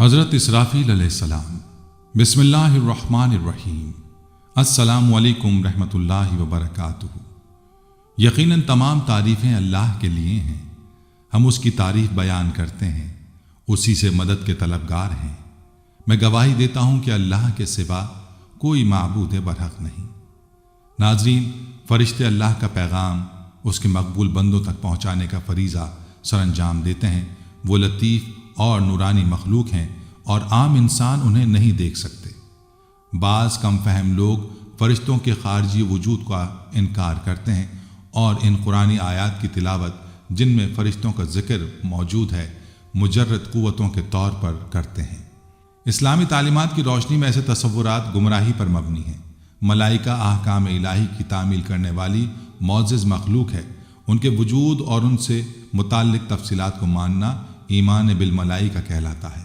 حضرت اسرافیل علیہ السلام۔ بسم اللہ الرحمن الرحیم۔ السلام علیکم رحمۃ اللہ وبرکاتہ۔ یقیناً تمام تعریفیں اللہ کے لیے ہیں، ہم اس کی تعریف بیان کرتے ہیں، اسی سے مدد کے طلبگار ہیں۔ میں گواہی دیتا ہوں کہ اللہ کے سوا کوئی معبود برحق نہیں۔ ناظرین، فرشتے اللہ کا پیغام اس کے مقبول بندوں تک پہنچانے کا فریضہ سر انجام دیتے ہیں۔ وہ لطیف اور نورانی مخلوق ہیں اور عام انسان انہیں نہیں دیکھ سکتے۔ بعض کم فہم لوگ فرشتوں کے خارجی وجود کا انکار کرتے ہیں اور ان قرآنی آیات کی تلاوت جن میں فرشتوں کا ذکر موجود ہے مجرد قوتوں کے طور پر کرتے ہیں۔ اسلامی تعلیمات کی روشنی میں ایسے تصورات گمراہی پر مبنی ہیں۔ ملائکہ احکام الہی کی تعمیل کرنے والی معزز مخلوق ہے، ان کے وجود اور ان سے متعلق تفصیلات کو ماننا ایمان بالملائکہ کہلاتا ہے۔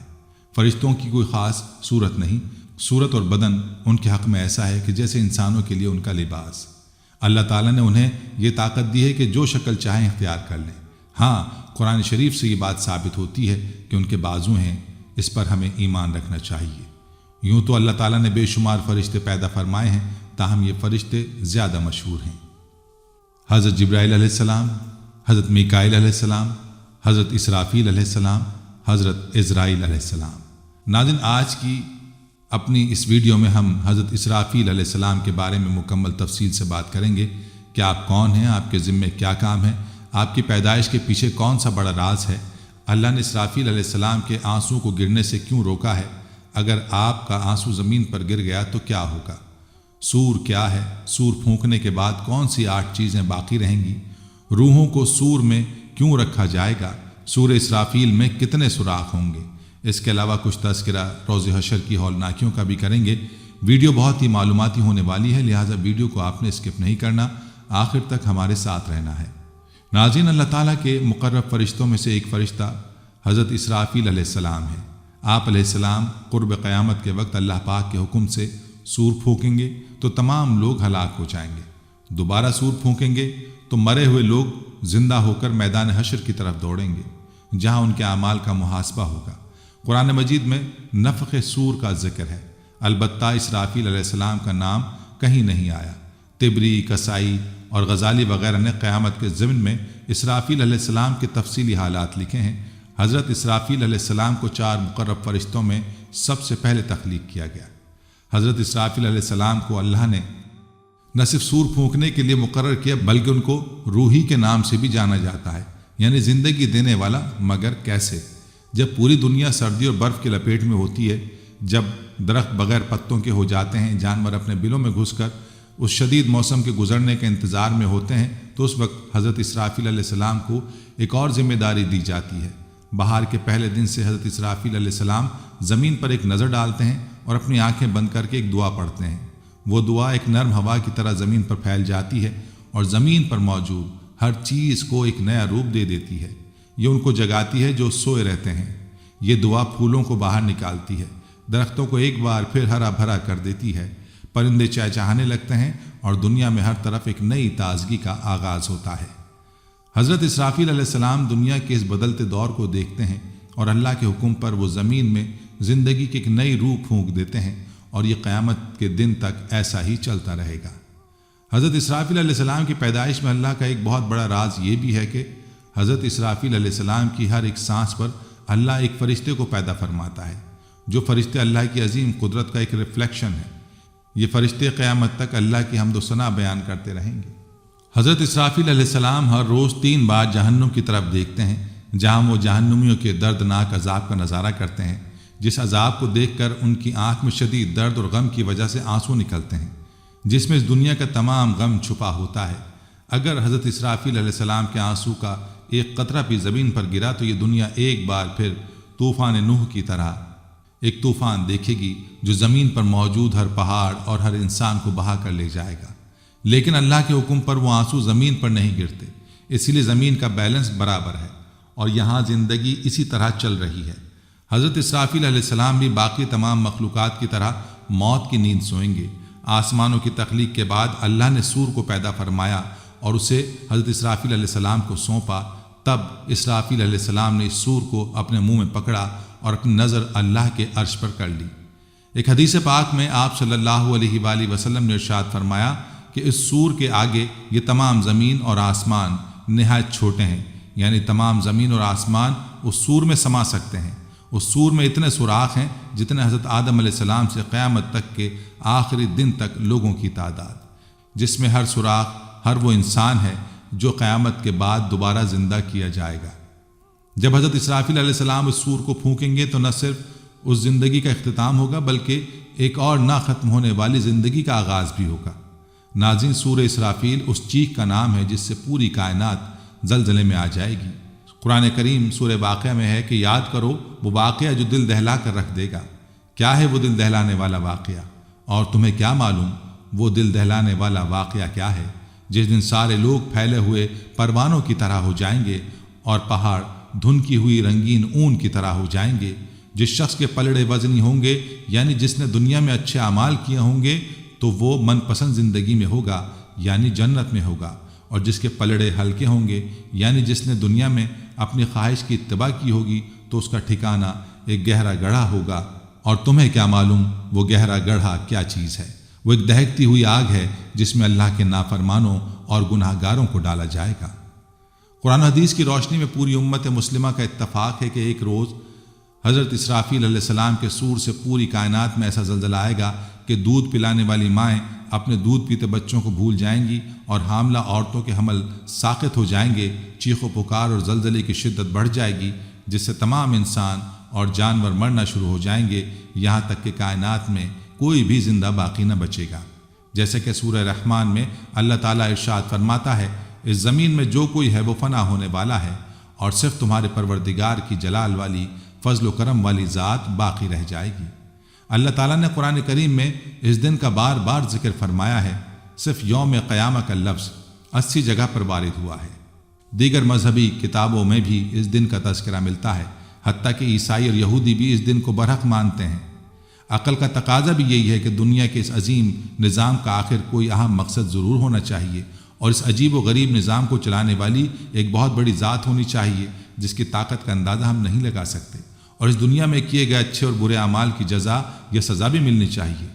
فرشتوں کی کوئی خاص صورت نہیں، صورت اور بدن ان کے حق میں ایسا ہے کہ جیسے انسانوں کے لیے ان کا لباس۔ اللہ تعالیٰ نے انہیں یہ طاقت دی ہے کہ جو شکل چاہیں اختیار کر لیں۔ ہاں، قرآن شریف سے یہ بات ثابت ہوتی ہے کہ ان کے بازو ہیں، اس پر ہمیں ایمان رکھنا چاہیے۔ یوں تو اللہ تعالیٰ نے بے شمار فرشتے پیدا فرمائے ہیں، تاہم یہ فرشتے زیادہ مشہور ہیں۔ حضرت جبرائیل علیہ السلام، حضرت میکائیل علیہ السلام، حضرت اسرافیل علیہ السلام، حضرت عزرائیل علیہ السلام۔ ناظرین، آج کی اپنی اس ویڈیو میں ہم حضرت اسرافیل علیہ السلام کے بارے میں مکمل تفصیل سے بات کریں گے کہ آپ کون ہیں، آپ کے ذمے کیا کام ہے، آپ کی پیدائش کے پیچھے کون سا بڑا راز ہے، اللہ نے اسرافیل علیہ السلام کے آنسو کو گرنے سے کیوں روکا ہے، اگر آپ کا آنسو زمین پر گر گیا تو کیا ہوگا، سور کیا ہے، سور پھونکنے کے بعد کون سی 8 چیزیں باقی رہیں گی، روحوں کو سور میں کیوں رکھا جائے گا، سورہ اسرافیل میں کتنے سوراخ ہوں گے، اس کے علاوہ کچھ تذکرہ روز حشر کی ہولناکیوں کا بھی کریں گے۔ ویڈیو بہت ہی معلوماتی ہونے والی ہے، لہٰذا ویڈیو کو آپ نے اسکپ نہیں کرنا، آخر تک ہمارے ساتھ رہنا ہے۔ ناظرین، اللہ تعالیٰ کے مقرب فرشتوں میں سے ایک فرشتہ حضرت اسرافیل علیہ السلام ہے۔ آپ علیہ السلام قرب قیامت کے وقت اللہ پاک کے حکم سے سور پھونکیں گے تو تمام لوگ ہلاک ہو جائیں گے۔ دوبارہ سور پھونکیں گے تو مرے ہوئے لوگ زندہ ہو کر میدان حشر کی طرف دوڑیں گے، جہاں ان کے اعمال کا محاسبہ ہوگا۔ قرآن مجید میں نفخ سور کا ذکر ہے، البتہ اسرافیل علیہ السلام کا نام کہیں نہیں آیا۔ طبری، کسائی اور غزالی وغیرہ نے قیامت کے ضمن میں اسرافیل علیہ السلام کے تفصیلی حالات لکھے ہیں۔ حضرت اسرافیل علیہ السلام کو 4 مقرب فرشتوں میں سب سے پہلے تخلیق کیا گیا۔ حضرت اسرافیل علیہ السلام کو اللہ نے نہ صرف سور پھونکنے کے لیے مقرر کیا بلکہ ان کو روحی کے نام سے بھی جانا جاتا ہے، یعنی زندگی دینے والا۔ مگر کیسے؟ جب پوری دنیا سردی اور برف کی لپیٹ میں ہوتی ہے، جب درخت بغیر پتوں کے ہو جاتے ہیں، جانور اپنے بلوں میں گھس کر اس شدید موسم کے گزرنے کے انتظار میں ہوتے ہیں، تو اس وقت حضرت اسرافیل علیہ السلام کو ایک اور ذمہ داری دی جاتی ہے۔ بہار کے پہلے دن سے حضرت اسرافیل علیہ السلام زمین پر ایک نظر ڈالتے ہیں اور اپنی آنکھیں بند کر کے ایک دعا پڑھتے ہیں۔ وہ دعا ایک نرم ہوا کی طرح زمین پر پھیل جاتی ہے اور زمین پر موجود ہر چیز کو ایک نیا روپ دے دیتی ہے۔ یہ ان کو جگاتی ہے جو سوئے رہتے ہیں۔ یہ دعا پھولوں کو باہر نکالتی ہے، درختوں کو ایک بار پھر ہرا بھرا کر دیتی ہے، پرندے چہچہانے لگتے ہیں اور دنیا میں ہر طرف ایک نئی تازگی کا آغاز ہوتا ہے۔ حضرت اسرافیل علیہ السلام دنیا کے اس بدلتے دور کو دیکھتے ہیں اور اللہ کے حکم پر وہ زمین میں زندگی کی ایک نئی روح پھونک دیتے ہیں، اور یہ قیامت کے دن تک ایسا ہی چلتا رہے گا۔ حضرت اسرافیل علیہ السلام کی پیدائش میں اللہ کا ایک بہت بڑا راز یہ بھی ہے کہ حضرت اسرافیل علیہ السلام کی ہر ایک سانس پر اللہ ایک فرشتے کو پیدا فرماتا ہے، جو فرشتے اللہ کی عظیم قدرت کا ایک ریفلیکشن ہے۔ یہ فرشتے قیامت تک اللہ کی حمد و ثنا بیان کرتے رہیں گے۔ حضرت اسرافیل علیہ السلام ہر روز 3 بار جہنم کی طرف دیکھتے ہیں، جہاں وہ جہنمیوں کے دردناک عذاب کا نظارہ کرتے ہیں، جس عذاب کو دیکھ کر ان کی آنکھ میں شدید درد اور غم کی وجہ سے آنسو نکلتے ہیں، جس میں اس دنیا کا تمام غم چھپا ہوتا ہے۔ اگر حضرت اسرافیل علیہ السلام کے آنسو کا ایک قطرہ بھی زمین پر گرا تو یہ دنیا ایک بار پھر طوفان نوح کی طرح ایک طوفان دیکھے گی جو زمین پر موجود ہر پہاڑ اور ہر انسان کو بہا کر لے جائے گا۔ لیکن اللہ کے حکم پر وہ آنسو زمین پر نہیں گرتے، اسی لیے زمین کا بیلنس برابر ہے اور یہاں زندگی اسی طرح چل رہی ہے۔ حضرت اسرافیل علیہ السلام بھی باقی تمام مخلوقات کی طرح موت کی نیند سوئیں گے۔ آسمانوں کی تخلیق کے بعد اللہ نے سور کو پیدا فرمایا اور اسے حضرت اسرافیل علیہ السلام کو سونپا۔ تب اسرافیل علیہ السلام نے اس سور کو اپنے منہ میں پکڑا اور اپنی نظر اللہ کے عرش پر کر لی۔ ایک حدیث پاک میں آپ صلی اللہ علیہ وآلہ وسلم نے ارشاد فرمایا کہ اس سور کے آگے یہ تمام زمین اور آسمان نہایت چھوٹے ہیں، یعنی تمام زمین اور آسمان اس سور میں سما سکتے ہیں۔ اس سور میں اتنے سوراخ ہیں جتنے حضرت آدم علیہ السلام سے قیامت تک کے آخری دن تک لوگوں کی تعداد، جس میں ہر سوراخ ہر وہ انسان ہے جو قیامت کے بعد دوبارہ زندہ کیا جائے گا۔ جب حضرت اسرافیل علیہ السلام اس سور کو پھونکیں گے تو نہ صرف اس زندگی کا اختتام ہوگا بلکہ ایک اور نہ ختم ہونے والی زندگی کا آغاز بھی ہوگا۔ ناظرین، سورہ اسرافیل اس چیخ کا نام ہے جس سے پوری کائنات زلزلے میں آ جائے گی۔ قرآن کریم سورہ واقعہ میں ہے کہ یاد کرو وہ واقعہ جو دل دہلا کر رکھ دے گا۔ کیا ہے وہ دل دہلانے والا واقعہ؟ اور تمہیں کیا معلوم وہ دل دہلانے والا واقعہ کیا ہے؟ جس دن سارے لوگ پھیلے ہوئے پروانوں کی طرح ہو جائیں گے اور پہاڑ دھنکی ہوئی رنگین اون کی طرح ہو جائیں گے۔ جس شخص کے پلڑے وزنی ہوں گے، یعنی جس نے دنیا میں اچھے اعمال کیے ہوں گے، تو وہ من پسند زندگی میں ہوگا، یعنی جنت میں ہوگا، اور جس کے پلڑے ہلکے ہوں گے، یعنی جس نے دنیا میں اپنی خواہش کی اتباع کی ہوگی، تو اس کا ٹھکانہ ایک گہرا گڑھا ہوگا۔ اور تمہیں کیا معلوم وہ گہرا گڑھا کیا چیز ہے؟ وہ ایک دہکتی ہوئی آگ ہے جس میں اللہ کے نافرمانوں اور گناہ گاروں کو ڈالا جائے گا۔ قرآن حدیث کی روشنی میں پوری امت مسلمہ کا اتفاق ہے کہ ایک روز حضرت اسرافیل علیہ السلام کے سور سے پوری کائنات میں ایسا زلزلہ آئے گا کہ دودھ پلانے والی مائیں اپنے دودھ پیتے بچوں کو بھول جائیں گی اور حاملہ عورتوں کے حمل ساقط ہو جائیں گے۔ چیخ و پکار اور زلزلے کی شدت بڑھ جائے گی جس سے تمام انسان اور جانور مرنا شروع ہو جائیں گے، یہاں تک کہ کائنات میں کوئی بھی زندہ باقی نہ بچے گا۔ جیسے کہ سورہ رحمان میں اللہ تعالیٰ ارشاد فرماتا ہے، اس زمین میں جو کوئی ہے وہ فنا ہونے والا ہے اور صرف تمہارے پروردگار کی جلال والی فضل و کرم والی ذات باقی رہ جائے گی۔ اللہ تعالیٰ نے قرآن کریم میں اس دن کا بار بار ذکر فرمایا ہے۔ صرف یوم قیامہ کا لفظ 80 جگہ پر وارد ہوا ہے۔ دیگر مذہبی کتابوں میں بھی اس دن کا تذکرہ ملتا ہے، حتیٰ کہ عیسائی اور یہودی بھی اس دن کو برحق مانتے ہیں۔ عقل کا تقاضا بھی یہی ہے کہ دنیا کے اس عظیم نظام کا آخر کوئی اہم مقصد ضرور ہونا چاہیے، اور اس عجیب و غریب نظام کو چلانے والی ایک بہت بڑی ذات ہونی چاہیے جس کی طاقت کا اندازہ ہم نہیں لگا سکتے، اور اس دنیا میں کیے گئے اچھے اور برے اعمال کی جزا یا سزا بھی ملنی چاہیے۔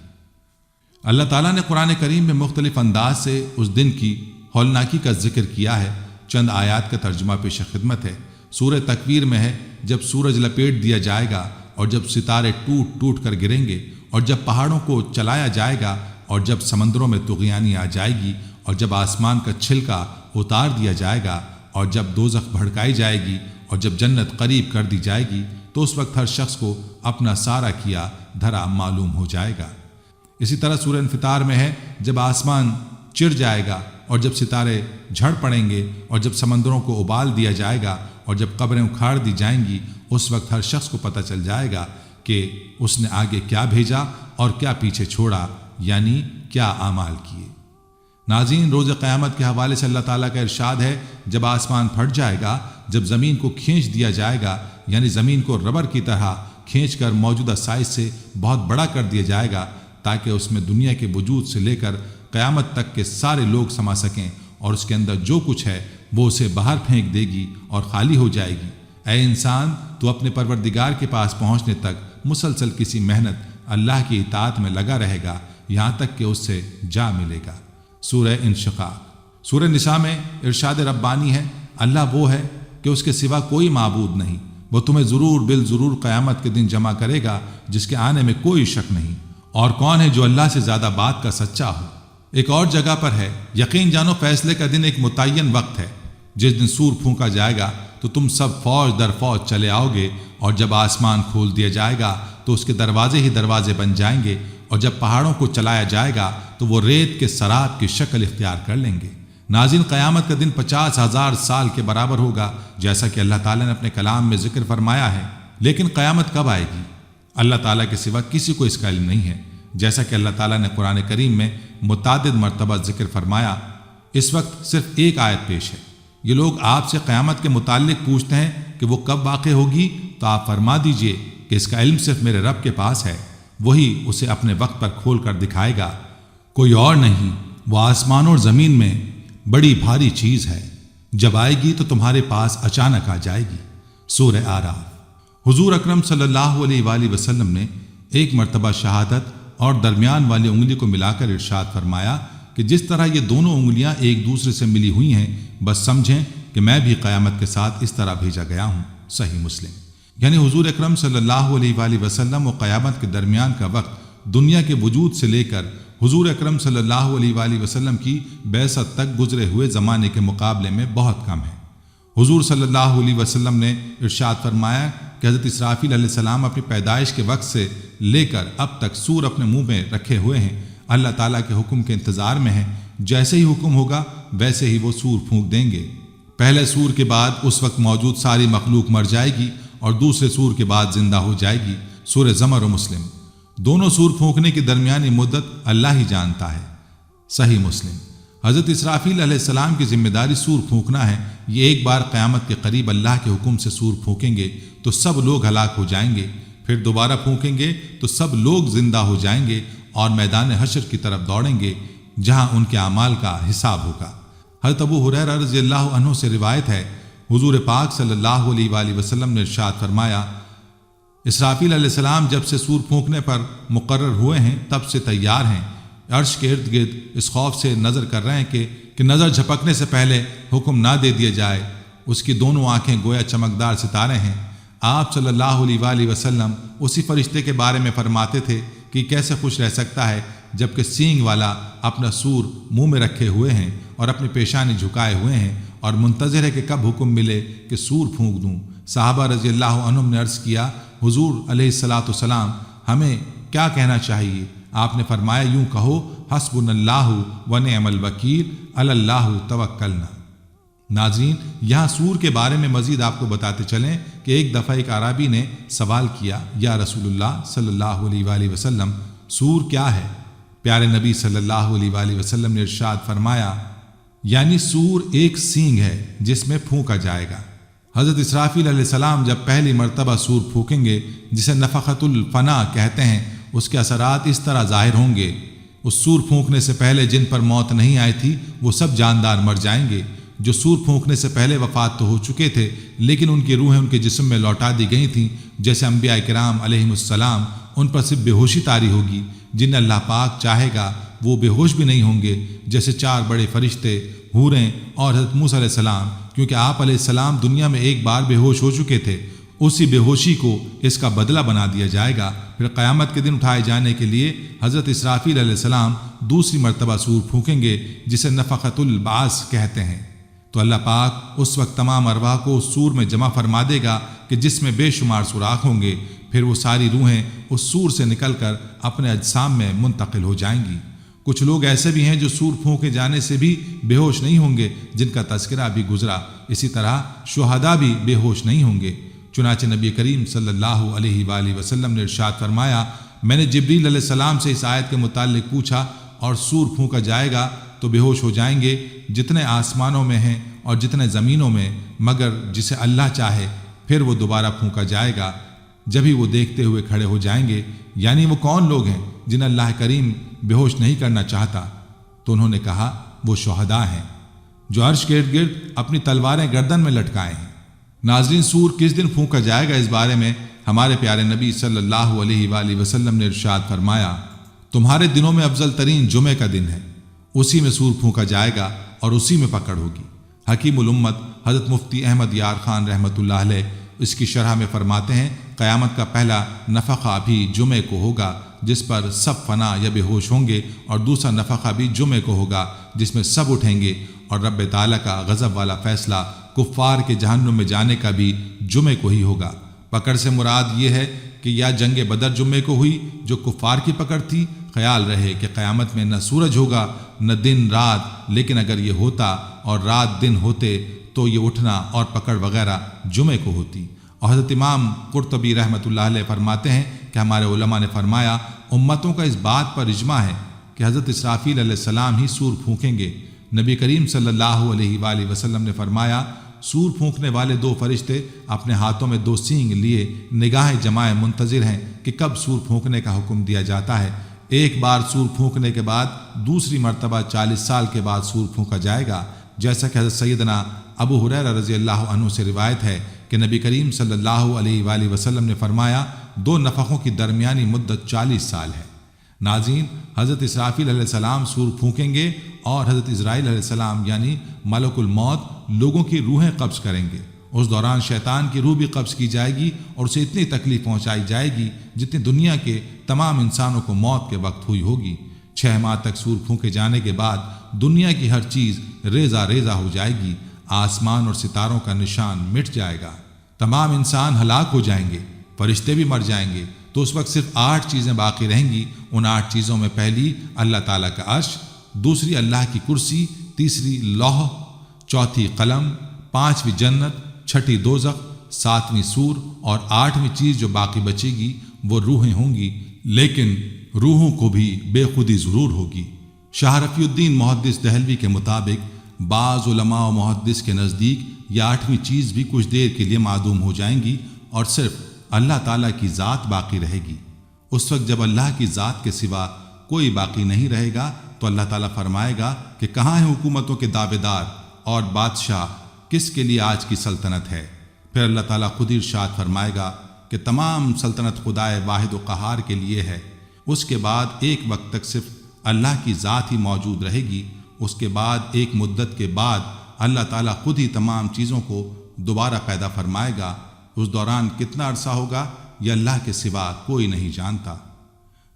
اللہ تعالیٰ نے قرآن کریم میں مختلف انداز سے اس دن کی ہولناکی کا ذکر کیا ہے۔ چند آیات کا ترجمہ پیش خدمت ہے۔ سورہ تکویر میں ہے، جب سورج لپیٹ دیا جائے گا اور جب ستارے ٹوٹ ٹوٹ کر گریں گے، اور جب پہاڑوں کو چلایا جائے گا، اور جب سمندروں میں طغیانی آ جائے گی، اور جب آسمان کا چھلکا اتار دیا جائے گا، اور جب دوزخ بھڑکائی جائے گی، اور جب جنت قریب کر دی جائے گی، تو اس وقت ہر شخص کو اپنا سارا کیا دھرا معلوم ہو جائے گا۔ اسی طرح سورہ انفطار میں ہے، جب آسمان چر جائے گا، اور جب ستارے جھڑ پڑیں گے، اور جب سمندروں کو ابال دیا جائے گا، اور جب قبریں اکھاڑ دی جائیں گی، اس وقت ہر شخص کو پتہ چل جائے گا کہ اس نے آگے کیا بھیجا اور کیا پیچھے چھوڑا، یعنی کیا اعمال کیے۔ ناظرین، روز قیامت کے حوالے سے اللہ تعالیٰ کا ارشاد ہے، جب آسمان پھٹ جائے گا، جب زمین کو کھینچ دیا جائے گا، یعنی زمین کو ربر کی طرح کھینچ کر موجودہ سائز سے بہت بڑا کر دیا جائے گا تاکہ اس میں دنیا کے وجود سے لے کر قیامت تک کے سارے لوگ سما سکیں، اور اس کے اندر جو کچھ ہے وہ اسے باہر پھینک دے گی اور خالی ہو جائے گی۔ اے انسان، تو اپنے پروردگار کے پاس پہنچنے تک مسلسل کسی محنت اللہ کی اطاعت میں لگا رہے گا یہاں تک کہ اس سے جا ملے گا۔ سورہ انشقاق۔ سورہ نساء میں ارشاد ربانی ہے، اللہ وہ ہے کہ اس کے سوا کوئی معبود نہیں، وہ تمہیں ضرور بالضرور قیامت کے دن جمع کرے گا جس کے آنے میں کوئی شک نہیں، اور کون ہے جو اللہ سے زیادہ بات کا سچا ہو۔ ایک اور جگہ پر ہے، یقین جانو فیصلے کا دن ایک متعین وقت ہے، جس دن سور پھونکا جائے گا تو تم سب فوج در فوج چلے آؤ گے، اور جب آسمان کھول دیا جائے گا تو اس کے دروازے ہی دروازے بن جائیں گے، اور جب پہاڑوں کو چلایا جائے گا تو وہ ریت کے سراب کی شکل اختیار کر لیں گے۔ ناظرین، قیامت کا دن 50,000 سال کے برابر ہوگا، جیسا کہ اللہ تعالیٰ نے اپنے کلام میں ذکر فرمایا ہے۔ لیکن قیامت کب آئے گی؟ اللہ تعالیٰ کے سوا کسی کو اس کا علم نہیں ہے، جیسا کہ اللہ تعالیٰ نے قرآن کریم میں متعدد مرتبہ ذکر فرمایا۔ اس وقت صرف ایک آیت پیش ہے۔ یہ لوگ آپ سے قیامت کے متعلق پوچھتے ہیں کہ وہ کب واقع ہوگی، تو آپ فرما دیجئے کہ اس کا علم صرف میرے رب کے پاس ہے، وہی اسے اپنے وقت پر کھول کر دکھائے گا، کوئی اور نہیں۔ وہ آسمان اور زمین میں بڑی بھاری چیز ہے، جب آئے گی تو تمہارے پاس اچانک آ جائے گی۔ سورہ اعراف۔ حضور اکرم صلی اللہ علیہ وآلہ وسلم نے ایک مرتبہ شہادت اور درمیان والی انگلی کو ملا کر ارشاد فرمایا کہ جس طرح یہ دونوں انگلیاں ایک دوسرے سے ملی ہوئی ہیں، بس سمجھیں کہ میں بھی قیامت کے ساتھ اس طرح بھیجا گیا ہوں۔ صحیح مسلم۔ یعنی حضور اکرم صلی اللہ علیہ وآلہ وسلم و قیامت کے درمیان کا وقت دنیا کے وجود سے لے کر حضور اکرم صلی اللہ علیہ وآلہ وسلم کی بعثت تک گزرے ہوئے زمانے کے مقابلے میں بہت کم ہے۔ حضور صلی اللہ علیہ وسلم نے ارشاد فرمایا کہ حضرت اسرافیل علیہ السلام اپنی پیدائش کے وقت سے لے کر اب تک سور اپنے منہ میں رکھے ہوئے ہیں، اللہ تعالیٰ کے حکم کے انتظار میں ہیں۔ جیسے ہی حکم ہوگا ویسے ہی وہ سور پھونک دیں گے۔ پہلے سور کے بعد اس وقت موجود ساری مخلوق مر جائے گی اور دوسرے سور کے بعد زندہ ہو جائے گی۔ سورہ زمر و مسلم۔ دونوں سور پھونکنے کی درمیانی مدت اللہ ہی جانتا ہے۔ صحیح مسلم۔ حضرت اسرافیل علیہ السلام کی ذمہ داری سور پھونکنا ہے۔ یہ ایک بار قیامت کے قریب اللہ کے حکم سے سور پھونکیں گے تو سب لوگ ہلاک ہو جائیں گے، پھر دوبارہ پھونکیں گے تو سب لوگ زندہ ہو جائیں گے اور میدان حشر کی طرف دوڑیں گے جہاں ان کے اعمال کا حساب ہوگا۔ حضرت ابو ہریرہ رضی اللہ عنہ سے روایت ہے، حضور پاک صلی اللہ علیہ وآلہ وسلم نے ارشاد فرمایا، اسرافیل علیہ السلام جب سے سور پھونکنے پر مقرر ہوئے ہیں تب سے تیار ہیں، عرش کے ارد گرد اس خوف سے نظر کر رہے ہیں کہ نظر جھپکنے سے پہلے حکم نہ دے دیا جائے۔ اس کی دونوں آنکھیں گویا چمکدار ستارے ہیں۔ آپ صلی اللہ علیہ وآلہ وسلم اسی فرشتے کے بارے میں فرماتے تھے کہ کیسے خوش رہ سکتا ہے جبکہ سینگ والا اپنا سور منہ میں رکھے ہوئے ہیں اور اپنی پیشانی جھکائے ہوئے ہیں اور منتظر ہے کہ کب حکم ملے کہ سور پھونک دوں۔ صحابہ رضی اللہ عنہم نے عرض کیا، حضور علیہ الصلاۃ والسلام ہمیں کیا کہنا چاہیے؟ آپ نے فرمایا، یوں کہو، حسبنا اللہ و نعم الوکیل، علی اللہ توکلنا۔ ناظرین، یہاں سور کے بارے میں مزید آپ کو بتاتے چلیں کہ ایک دفعہ ایک اعرابی نے سوال کیا، یا رسول اللہ صلی اللہ علیہ وآلہ وسلم، سور کیا ہے؟ پیارے نبی صلی اللہ علیہ وآلہ وسلم نے ارشاد فرمایا، یعنی سور ایک سینگ ہے جس میں پھونکا جائے گا۔ حضرت اسرافیل علیہ السلام جب پہلی مرتبہ سور پھونکیں گے جسے نفخۃ الفنا کہتے ہیں، اس کے اثرات اس طرح ظاہر ہوں گے۔ اس سور پھونکنے سے پہلے جن پر موت نہیں آئی تھی وہ سب جاندار مر جائیں گے۔ جو سور پھونکنے سے پہلے وفات تو ہو چکے تھے لیکن ان کی روحیں ان کے جسم میں لوٹا دی گئی تھیں، جیسے انبیاء کرام علیہم السلام، ان پر صرف بے ہوشی طاری ہوگی۔ جن اللہ پاک چاہے گا وہ بے ہوش بھی نہیں ہوں گے، جیسے 4 بڑے فرشتے، حوریں اور حضرت موسیٰ علیہ السلام، کیونکہ آپ علیہ السلام دنیا میں ایک بار بے ہوش ہو چکے تھے۔ اسی بے ہوشی کو اس کا بدلہ بنا دیا جائے گا۔ پھر قیامت کے دن اٹھائے جانے کے لیے حضرت اسرافیل علیہ السلام دوسری مرتبہ سور پھونکیں گے جسے نفخۃ البعث کہتے ہیں۔ تو اللہ پاک اس وقت تمام ارواح کو اس سور میں جمع فرما دے گا کہ جس میں بے شمار سوراخ ہوں گے۔ پھر وہ ساری روحیں اس سور سے نکل کر اپنے اجسام میں منتقل ہو جائیں گی۔ کچھ لوگ ایسے بھی ہیں جو سور پھونکے جانے سے بھی بے ہوش نہیں ہوں گے، جن کا تذکرہ بھی گزرا۔ اسی طرح شہداء بھی بے ہوش نہیں ہوں گے۔ چنانچہ نبی کریم صلی اللہ علیہ وآلہ وسلم نے ارشاد فرمایا، میں نے جبریل علیہ السلام سے اس آیت کے متعلق پوچھا، اور سور پھونکا جائے گا تو بے ہوش ہو جائیں گے جتنے آسمانوں میں ہیں اور جتنے زمینوں میں، مگر جسے اللہ چاہے، پھر وہ دوبارہ پھونکا جائے گا، جبھی وہ دیکھتے ہوئے کھڑے ہو جائیں گے۔ یعنی وہ کون لوگ ہیں جن اللہ کریم بے ہوش نہیں کرنا چاہتا؟ تو انہوں نے کہا، وہ شہداء ہیں جو عرش کے ارد گرد اپنی تلواریں گردن میں لٹکائے ہیں۔ ناظرین، سور کس دن پھونکا جائے گا، اس بارے میں ہمارے پیارے نبی صلی اللہ علیہ وآلہ وسلم نے ارشاد فرمایا، تمہارے دنوں میں افضل ترین جمعے کا دن ہے، اسی میں سور پھونکا جائے گا اور اسی میں پکڑ ہوگی۔ حکیم الامت حضرت مفتی احمد یار خان رحمۃ اللہ علیہ اس کی شرح میں فرماتے ہیں، قیامت کا پہلا نفخہ بھی جمعے کو ہوگا جس پر سب فنا یا بے ہوش ہوں گے، اور دوسرا نفخہ بھی جمعے کو ہوگا جس میں سب اٹھیں گے، اور رب تعالیٰ کا غضب والا فیصلہ کفار کے جہنم میں جانے کا بھی جمعے کو ہی ہوگا۔ پکڑ سے مراد یہ ہے کہ یا جنگ بدر جمعے کو ہوئی جو کفار کی پکڑ تھی۔ خیال رہے کہ قیامت میں نہ سورج ہوگا نہ دن رات، لیکن اگر یہ ہوتا اور رات دن ہوتے تو یہ اٹھنا اور پکڑ وغیرہ جمعے کو ہوتی۔ اور حضرت امام قرطبی رحمۃ اللہ علیہ فرماتے ہیں کہ ہمارے علماء نے فرمایا، امتوں کا اس بات پر اجماع ہے کہ حضرت اسرافیل علیہ السلام ہی سور پھونکیں گے۔ نبی کریم صلی اللہ علیہ وآلہ وسلم نے فرمایا، سور پھونکنے والے 2 فرشتے اپنے ہاتھوں میں 2 سینگ لیے نگاہیں جمائے منتظر ہیں کہ کب سور پھونکنے کا حکم دیا جاتا ہے۔ ایک بار سور پھونکنے کے بعد دوسری مرتبہ 40 سال کے بعد سور پھونکا جائے گا، جیسا کہ حضرت سیدنا ابو ہریرہ رضی اللہ عنہ سے روایت ہے کہ نبی کریم صلی اللہ علیہ وآلہ وسلم نے فرمایا 2 نفخوں کی درمیانی مدت 40 سال ہے۔ ناظرین، حضرت اسرافیل علیہ السلام سور پھونکیں گے اور حضرت اسرائیل علیہ السلام یعنی ملک الموت لوگوں کی روحیں قبض کریں گے۔ اس دوران شیطان کی روح بھی قبض کی جائے گی اور اسے اتنی تکلیف پہنچائی جائے گی جتنی دنیا کے تمام انسانوں کو موت کے وقت ہوئی ہوگی۔ 6 ماہ تک سور پھونکے جانے کے بعد دنیا کی ہر چیز ریزہ ریزہ ہو جائے گی، آسمان اور ستاروں کا نشان مٹ جائے گا، تمام انسان ہلاک ہو جائیں گے، فرشتے بھی مر جائیں گے۔ تو اس وقت صرف 8 چیزیں باقی رہیں گی۔ ان 8 چیزوں میں پہلی اللہ تعالیٰ کا عرش، دوسری اللہ کی کرسی، تیسری لوح، چوتھی قلم، 5ویں جنت، 6ٹھی دوزخ، 7ویں سور اور 8ویں چیز جو باقی بچے گی وہ روحیں ہوں گی، لیکن روحوں کو بھی بے خودی ضرور ہوگی۔ شاہ رفیع الدین محدث دہلوی کے مطابق بعض علماء و محدث کے نزدیک یہ 8ویں چیز بھی کچھ دیر کے لیے معدوم ہو جائیں گی اور صرف اللہ تعالیٰ کی ذات باقی رہے گی۔ اس وقت جب اللہ کی ذات کے سوا کوئی باقی نہیں رہے گا تو اللہ تعالیٰ فرمائے گا کہ کہاں ہیں حکومتوں کے دعوے دار اور بادشاہ، کس کے لیے آج کی سلطنت ہے؟ پھر اللہ تعالیٰ خود ہی ارشاد فرمائے گا کہ تمام سلطنت خدائے واحد و قہار کے لیے ہے۔ اس کے بعد ایک وقت تک صرف اللہ کی ذات ہی موجود رہے گی۔ اس کے بعد ایک مدت کے بعد اللہ تعالیٰ خود ہی تمام چیزوں کو دوبارہ پیدا فرمائے گا۔ اس دوران کتنا عرصہ ہوگا یہ اللہ کے سوا کوئی نہیں جانتا۔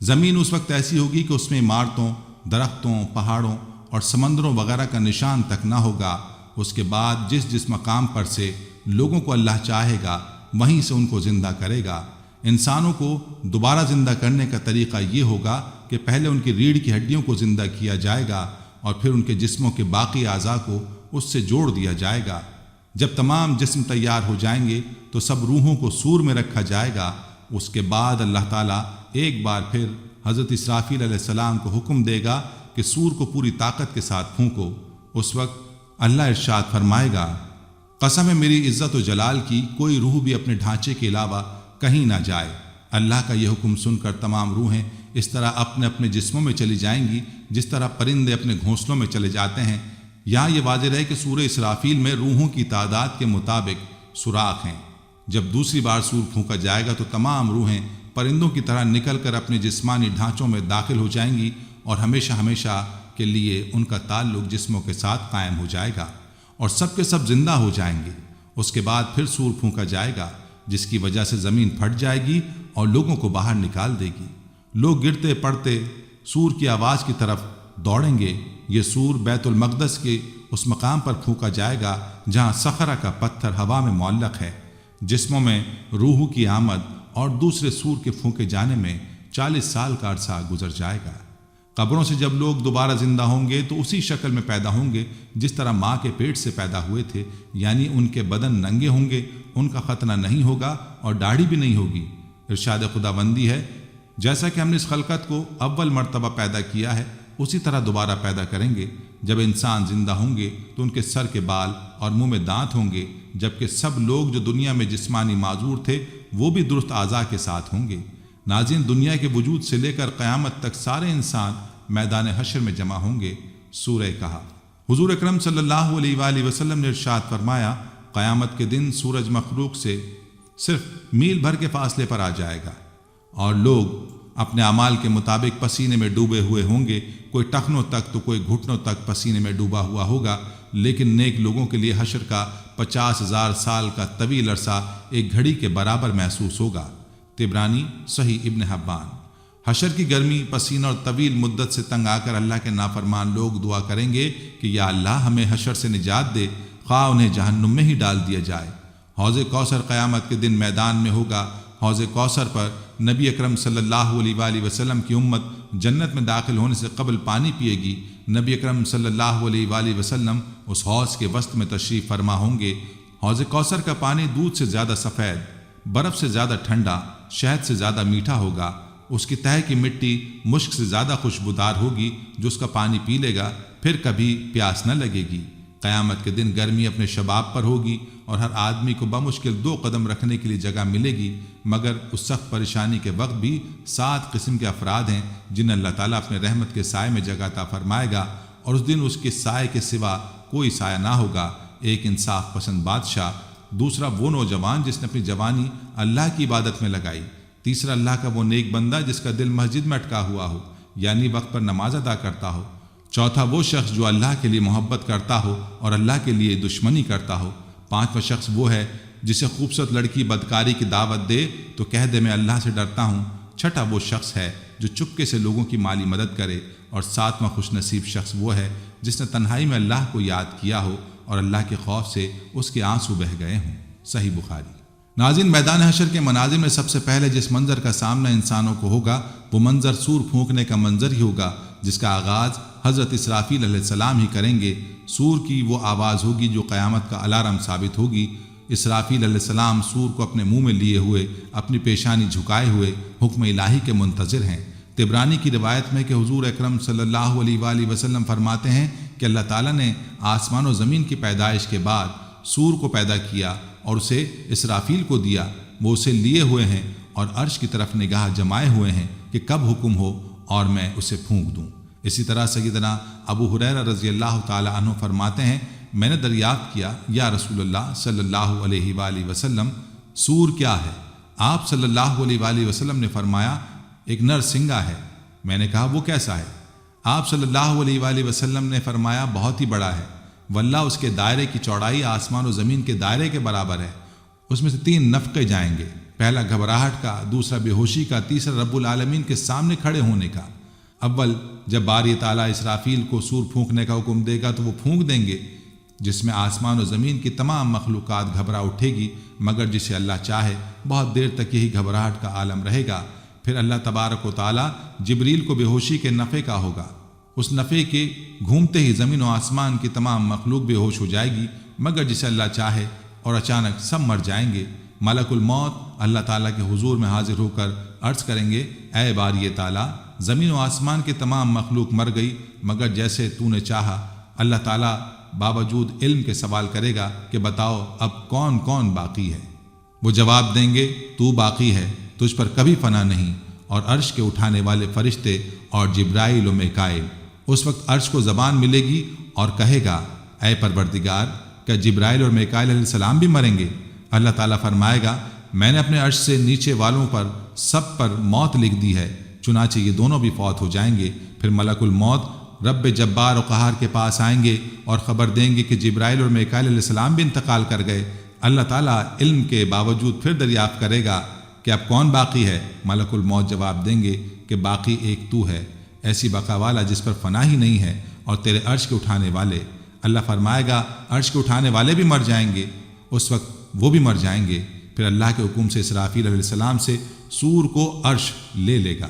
زمین اس وقت ایسی ہوگی کہ اس میں عمارتوں، درختوں، پہاڑوں اور سمندروں وغیرہ کا نشان تک نہ ہوگا۔ اس کے بعد جس مقام پر سے لوگوں کو اللہ چاہے گا وہیں سے ان کو زندہ کرے گا۔ انسانوں کو دوبارہ زندہ کرنے کا طریقہ یہ ہوگا کہ پہلے ان کی ریڑھ کی ہڈیوں کو زندہ کیا جائے گا اور پھر ان کے جسموں کے باقی اعضاء کو اس سے جوڑ دیا جائے گا۔ جب تمام جسم تیار ہو جائیں گے تو سب روحوں کو سور میں رکھا جائے گا۔ اس کے بعد اللہ تعالیٰ ایک بار پھر حضرت اسرافیل علیہ السلام کو حکم دے گا کہ سور کو پوری طاقت کے ساتھ پھونکو۔ اس وقت اللہ ارشاد فرمائے گا، قسم ہے میری عزت و جلال کی، کوئی روح بھی اپنے ڈھانچے کے علاوہ کہیں نہ جائے۔ اللہ کا یہ حکم سن کر تمام روحیں اس طرح اپنے اپنے جسموں میں چلی جائیں گی جس طرح پرندے اپنے گھونسلوں میں چلے جاتے ہیں۔ یہاں یہ واضح رہے کہ سورہ اسرافیل میں روحوں کی تعداد کے مطابق سوراخ ہیں۔ جب دوسری بار سور پھونکا جائے گا تو تمام روحیں پرندوں کی طرح نکل کر اپنے جسمانی ڈھانچوں میں داخل ہو جائیں گی اور ہمیشہ ہمیشہ کے لیے ان کا تعلق جسموں کے ساتھ قائم ہو جائے گا اور سب کے سب زندہ ہو جائیں گے۔ اس کے بعد پھر سور پھونکا جائے گا جس کی وجہ سے زمین پھٹ جائے گی اور لوگوں کو باہر نکال دے گی۔ لوگ گرتے پڑتے سور کی آواز کی طرف دوڑیں گے۔ یہ سور بیت المقدس کے اس مقام پر پھونکا جائے گا جہاں صخرہ کا پتھر ہوا میں معلق ہے۔ جسموں میں روحوں کی آمد اور دوسرے سور کے پھونکے جانے میں 40 سال کا عرصہ گزر جائے گا۔ قبروں سے جب لوگ دوبارہ زندہ ہوں گے تو اسی شکل میں پیدا ہوں گے جس طرح ماں کے پیٹ سے پیدا ہوئے تھے، یعنی ان کے بدن ننگے ہوں گے، ان کا ختنہ نہیں ہوگا اور داڑھی بھی نہیں ہوگی۔ ارشاد خداوندی ہے، جیسا کہ ہم نے اس خلقت کو اول مرتبہ پیدا کیا ہے اسی طرح دوبارہ پیدا کریں گے۔ جب انسان زندہ ہوں گے تو ان کے سر کے بال اور منہ میں دانت ہوں گے، جبکہ سب لوگ جو دنیا میں جسمانی معذور تھے وہ بھی درست اعضاء کے ساتھ ہوں گے۔ ناظرین، دنیا کے وجود سے لے کر قیامت تک سارے انسان میدان حشر میں جمع ہوں گے۔ سورہ کہف۔ حضور اکرم صلی اللہ علیہ وآلہ وسلم نے ارشاد فرمایا، قیامت کے دن سورج مخلوق سے صرف میل بھر کے فاصلے پر آ جائے گا اور لوگ اپنے اعمال کے مطابق پسینے میں ڈوبے ہوئے ہوں گے۔ کوئی ٹخنوں تک تو کوئی گھٹنوں تک پسینے میں ڈوبا ہوا ہوگا، لیکن نیک لوگوں کے لیے حشر کا 50,000 سال کا طویل عرصہ ایک گھڑی کے برابر محسوس ہوگا۔ طبرانی، صحیح ابن حبان۔ حشر کی گرمی، پسینہ اور طویل مدت سے تنگ آ کر اللہ کے نافرمان لوگ دعا کریں گے کہ یا اللہ ہمیں حشر سے نجات دے، خواہ انہیں جہنم میں ہی ڈال دیا جائے۔ حوض کوثر قیامت کے دن میدان میں ہوگا۔ حوض کوثر پر نبی اکرم صلی اللہ علیہ وآلہ وسلم کی امت جنت میں داخل ہونے سے قبل پانی پیے گی۔ نبی اکرم صلی اللہ علیہ وآلہ وسلم اس حوض کے وسط میں تشریف فرما ہوں گے۔ حوض کوثر کا پانی دودھ سے زیادہ سفید، برف سے زیادہ ٹھنڈا، شہد سے زیادہ میٹھا ہوگا۔ اس کی تہہ کی مٹی مشک سے زیادہ خوشبودار ہوگی۔ جو اس کا پانی پی لے گا پھر کبھی پیاس نہ لگے گی۔ قیامت کے دن گرمی اپنے شباب پر ہوگی اور ہر آدمی کو بمشکل 2 قدم رکھنے کے لیے جگہ ملے گی، مگر اس سخت پریشانی کے وقت بھی 7 قسم کے افراد ہیں جنہیں اللہ تعالیٰ اپنے رحمت کے سائے میں جگہ عطا فرمائے گا، اور اس دن اس کے سائے کے سوا کوئی سایہ نہ ہوگا۔ ایک انصاف پسند بادشاہ، دوسرا وہ نوجوان جس نے اپنی جوانی اللہ کی عبادت میں لگائی، تیسرا اللہ کا وہ نیک بندہ جس کا دل مسجد میں اٹکا ہوا ہو یعنی وقت پر نماز ادا کرتا ہو، چوتھا وہ شخص جو اللہ کے لیے محبت کرتا ہو اور اللہ کے لیے دشمنی کرتا ہو، پانچواں شخص وہ ہے جسے خوبصورت لڑکی بدکاری کی دعوت دے تو کہہ دے میں اللہ سے ڈرتا ہوں، چھٹا وہ شخص ہے جو چپکے سے لوگوں کی مالی مدد کرے، اور ساتواں خوش نصیب شخص وہ ہے جس نے تنہائی میں اللہ کو یاد کیا ہو اور اللہ کے خوف سے اس کے آنسو بہہ گئے ہوں۔ صحیح بخاری۔ ناظرین، میدان حشر کے مناظر میں سب سے پہلے جس منظر کا سامنا انسانوں کو ہوگا وہ منظر سور پھونکنے کا منظر ہی ہوگا، جس کا آغاز حضرت اسرافیل علیہ السلام ہی کریں گے۔ سور کی وہ آواز ہوگی جو قیامت کا الارم ثابت ہوگی۔ اسرافیل علیہ السلام سور کو اپنے منہ میں لیے ہوئے، اپنی پیشانی جھکائے ہوئے حکم الہی کے منتظر ہیں۔ طبرانی کی روایت میں کہ حضور اکرم صلی اللہ علیہ وآلہ وسلم فرماتے ہیں کہ اللہ تعالیٰ نے آسمان و زمین کی پیدائش کے بعد سور کو پیدا کیا اور اسے اسرافیل کو دیا، وہ اسے لیے ہوئے ہیں اور عرش کی طرف نگاہ جمائے ہوئے ہیں کہ کب حکم ہو اور میں اسے پھونک دوں۔ اسی طرح سیدنا ابو ہریرہ رضی اللہ تعالی عنہ فرماتے ہیں میں نے دریافت کیا یا رسول اللہ صلی اللہ علیہ وآلہ وسلم سور کیا ہے؟ آپ صلی اللہ علیہ وآلہ وسلم نے فرمایا ایک نر سنگا ہے۔ میں نے کہا وہ کیسا ہے؟ آپ صلی اللہ علیہ وآلہ وسلم نے فرمایا بہت ہی بڑا ہے، واللہ اس کے دائرے کی چوڑائی آسمان و زمین کے دائرے کے برابر ہے، اس میں سے 3 نفقے جائیں گے، پہلا گھبراہٹ کا، دوسرا بے ہوشی کا، تیسرا رب العالمین کے سامنے کھڑے ہونے کا۔ اول جب باری تعالیٰ اسرافیل کو سور پھونکنے کا حکم دے گا تو وہ پھونک دیں گے، جس میں آسمان و زمین کی تمام مخلوقات گھبرا اٹھے گی، مگر جسے اللہ چاہے بہت دیر تک یہی گھبراہٹ کا عالم رہے گا۔ پھر اللہ تبارک و تعالیٰ جبریل کو بے ہوشی کے نفے کا ہوگا، اس نفے کے گھومتے ہی زمین و آسمان کی تمام مخلوق بے ہوش ہو جائے گی مگر جسے اللہ چاہے، اور اچانک سب مر جائیں گے۔ ملک الموت اللہ تعالیٰ کے حضور میں حاضر ہو کر عرض کریں گے اے باری تعالیٰ، زمین و آسمان کی تمام مخلوق مر گئی مگر جیسے تو نے چاہا۔ اللہ تعالیٰ باوجود علم کے سوال کرے گا کہ بتاؤ اب کون کون باقی ہے؟ وہ جواب دیں گے تو باقی ہے، تجھ پر کبھی فنا نہیں، اور عرش کے اٹھانے والے فرشتے اور جبرائیل و میکائیل۔ اس وقت عرش کو زبان ملے گی اور کہے گا اے پروردگار، کیا جبرائیل اور میکائیل علیہ السلام بھی مریں گے؟ اللہ تعالیٰ فرمائے گا میں نے اپنے عرش سے نیچے والوں پر سب پر موت لکھ دی ہے، چنانچہ یہ دونوں بھی فوت ہو جائیں گے۔ پھر ملک الموت رب جبار و قہار کے پاس آئیں گے اور خبر دیں گے کہ جبرائیل اور میکائیل علیہ السلام بھی انتقال کر گئے۔ اللہ تعالیٰ علم کے باوجود پھر دریافت کرے گا کہ اب کون باقی ہے؟ ملک الموت جواب دیں گے کہ باقی ایک تو ہے، ایسی بقا والا جس پر فنا ہی نہیں ہے، اور تیرے عرش کے اٹھانے والے۔ اللہ فرمائے گا عرش کے اٹھانے والے بھی مر جائیں گے، اس وقت وہ بھی مر جائیں گے۔ پھر اللہ کے حکم سے اسرافیل علیہ السلام سے سور کو عرش لے گا۔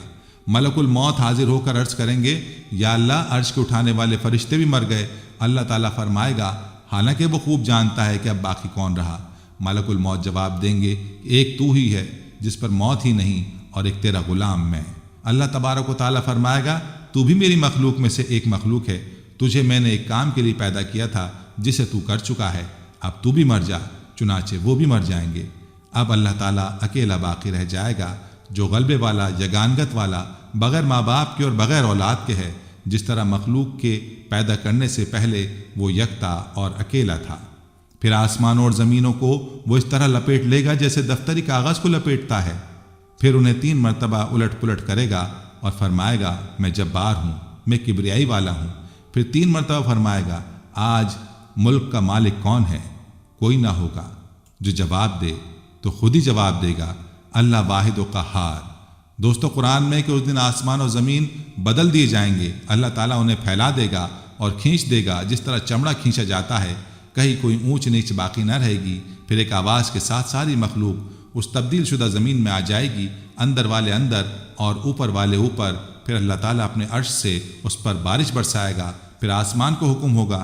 ملک الموت حاضر ہو کر عرض کریں گے یا اللہ عرش کے اٹھانے والے فرشتے بھی مر گئے۔ اللہ تعالیٰ فرمائے گا حالانکہ وہ خوب جانتا ہے کہ اب باقی کون رہا۔ ملک الموت جواب دیں گے ایک تو ہی ہے جس پر موت ہی نہیں، اور ایک تیرا غلام میں۔ اللہ تبارک و تعالیٰ فرمائے گا تو بھی میری مخلوق میں سے ایک مخلوق ہے، تجھے میں نے ایک کام کے لیے پیدا کیا تھا جسے تو کر چکا ہے، اب تو بھی مر جا، چنانچہ وہ بھی مر جائیں گے۔ اب اللہ تعالیٰ اکیلا باقی رہ جائے گا جو غلبے والا، یگانگت والا، بغیر ماں باپ کے اور بغیر اولاد کے ہے، جس طرح مخلوق کے پیدا کرنے سے پہلے وہ یکتا اور اکیلا تھا۔ پھر آسمانوں اور زمینوں کو وہ اس طرح لپیٹ لے گا جیسے دفتری کاغذ کو لپیٹتا ہے، پھر انہیں 3 مرتبہ الٹ پلٹ کرے گا اور فرمائے گا میں جبار ہوں، میں کبریائی والا ہوں۔ پھر 3 مرتبہ فرمائے گا آج ملک کا مالک کون ہے؟ کوئی نہ ہوگا، جو جواب دے تو خود ہی جواب دے گا اللہ واحد و قہار۔ دوستو، قرآن میں کہ اس دن آسمان و زمین بدل دیے جائیں گے، اللہ تعالیٰ انہیں پھیلا دے گا اور کھینچ دے گا جس طرح چمڑا کھینچا جاتا ہے، کہیں کوئی اونچ نیچ باقی نہ رہے گی۔ پھر ایک آواز کے ساتھ ساری مخلوق اس تبدیل شدہ زمین میں آ جائے گی، اندر والے اندر اور اوپر والے اوپر۔ پھر اللہ تعالیٰ اپنے عرش سے اس پر بارش برسائے گا، پھر آسمان کو حکم ہوگا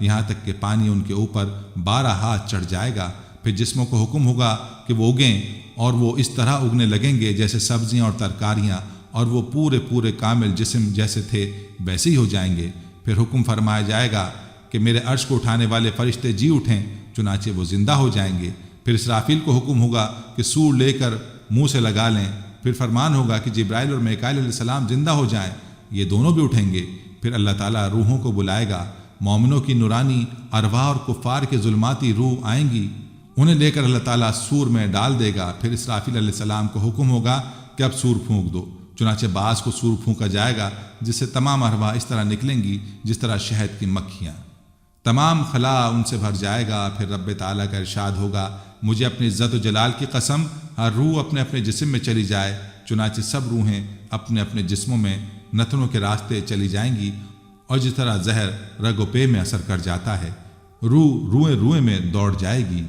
یہاں تک کہ پانی ان کے اوپر 12 ہاتھ چڑھ جائے گا۔ پھر جسموں کو حکم ہوگا کہ وہ اگیں، اور وہ اس طرح اگنے لگیں گے جیسے سبزیاں اور ترکاریاں، اور وہ پورے کامل جسم جیسے تھے ویسے ہی ہو جائیں گے۔ پھر حکم فرمایا جائے گا کہ میرے عرش کو اٹھانے والے فرشتے جی اٹھیں، چنانچہ وہ زندہ ہو جائیں گے۔ پھر اسرافیل کو حکم ہوگا کہ سور لے کر منہ سے لگا لیں، پھر فرمان ہوگا کہ جبرائیل اور میکائیل علیہ السلام زندہ ہو جائیں، یہ دونوں بھی اٹھیں گے۔ پھر اللہ تعالیٰ روحوں کو بلائے گا، مومنوں کی نورانی ارواح اور کفار کے ظلماتی روح آئیں گی، انہیں لے کر اللہ تعالیٰ سور میں ڈال دے گا۔ پھر اسرافیل علیہ السلام کو حکم ہوگا کہ اب سور پھونک دو، چنانچہ بعض کو سور پھونکا جائے گا، جس سے تمام ارواح اس طرح نکلیں گی جس طرح شہد کی مکھیاں۔ تمام خلا ان سے بھر جائے گا۔ پھر رب تعالیٰ کا ارشاد ہوگا، مجھے اپنی عزت و جلال کی قسم، ہر روح اپنے اپنے جسم میں چلی جائے۔ چنانچہ سب روحیں اپنے اپنے جسموں میں نتنوں کے راستے چلی جائیں گی، اور جس طرح زہر رگ و پے میں اثر کر جاتا ہے، روئیں روئیں میں دوڑ جائے گی۔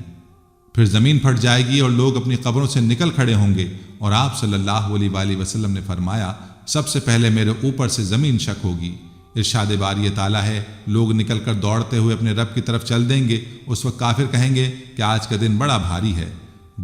پھر زمین پھٹ جائے گی اور لوگ اپنی قبروں سے نکل کھڑے ہوں گے، اور آپ صلی اللہ علیہ وآلہ وسلم نے فرمایا، سب سے پہلے میرے اوپر سے زمین شک ہوگی۔ ارشاد باری تعالیٰ ہے، لوگ نکل کر دوڑتے ہوئے اپنے رب کی طرف چل دیں گے۔ اس وقت کافر کہیں گے کہ آج کا دن بڑا بھاری ہے۔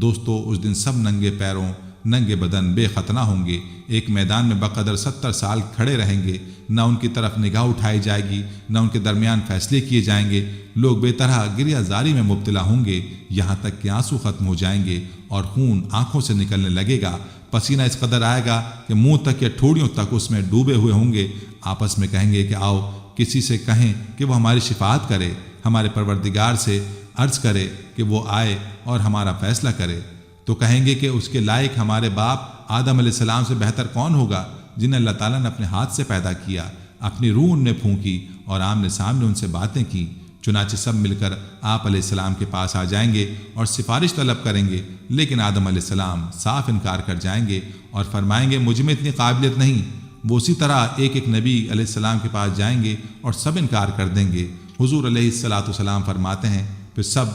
دوستو، اس دن سب ننگے پیروں ننگے بدن بے ختنہ ہوں گے، ایک میدان میں بقدر 70 سال کھڑے رہیں گے، نہ ان کی طرف نگاہ اٹھائی جائے گی، نہ ان کے درمیان فیصلے کیے جائیں گے۔ لوگ بے طرح گریہ زاری میں مبتلا ہوں گے، یہاں تک کہ آنسو ختم ہو جائیں گے اور خون آنکھوں سے نکلنے لگے گا۔ پسینہ اس قدر آئے گا کہ منہ تک یا ٹھوڑیوں تک اس میں ڈوبے ہوئے ہوں گے۔ آپس میں کہیں گے کہ آؤ کسی سے کہیں کہ وہ ہماری شفاعت کرے، ہمارے پروردگار سے عرض کرے کہ وہ آئے اور ہمارا فیصلہ کرے۔ تو کہیں گے کہ اس کے لائق ہمارے باپ آدم علیہ السلام سے بہتر کون ہوگا، جنہیں اللہ تعالیٰ نے اپنے ہاتھ سے پیدا کیا۔ اپنی روح ان نے پھونکی اور آمنے سامنے ان سے باتیں کی۔ چنانچہ سب مل کر آپ علیہ السلام کے پاس آ جائیں گے اور سفارش طلب کریں گے، لیکن آدم علیہ السلام صاف انکار کر جائیں گے اور فرمائیں گے مجھ میں اتنی قابلیت نہیں۔ وہ اسی طرح ایک ایک نبی علیہ السلام کے پاس جائیں گے اور سب انکار کر دیں گے۔ حضور علیہ السلام فرماتے ہیں، پھر سب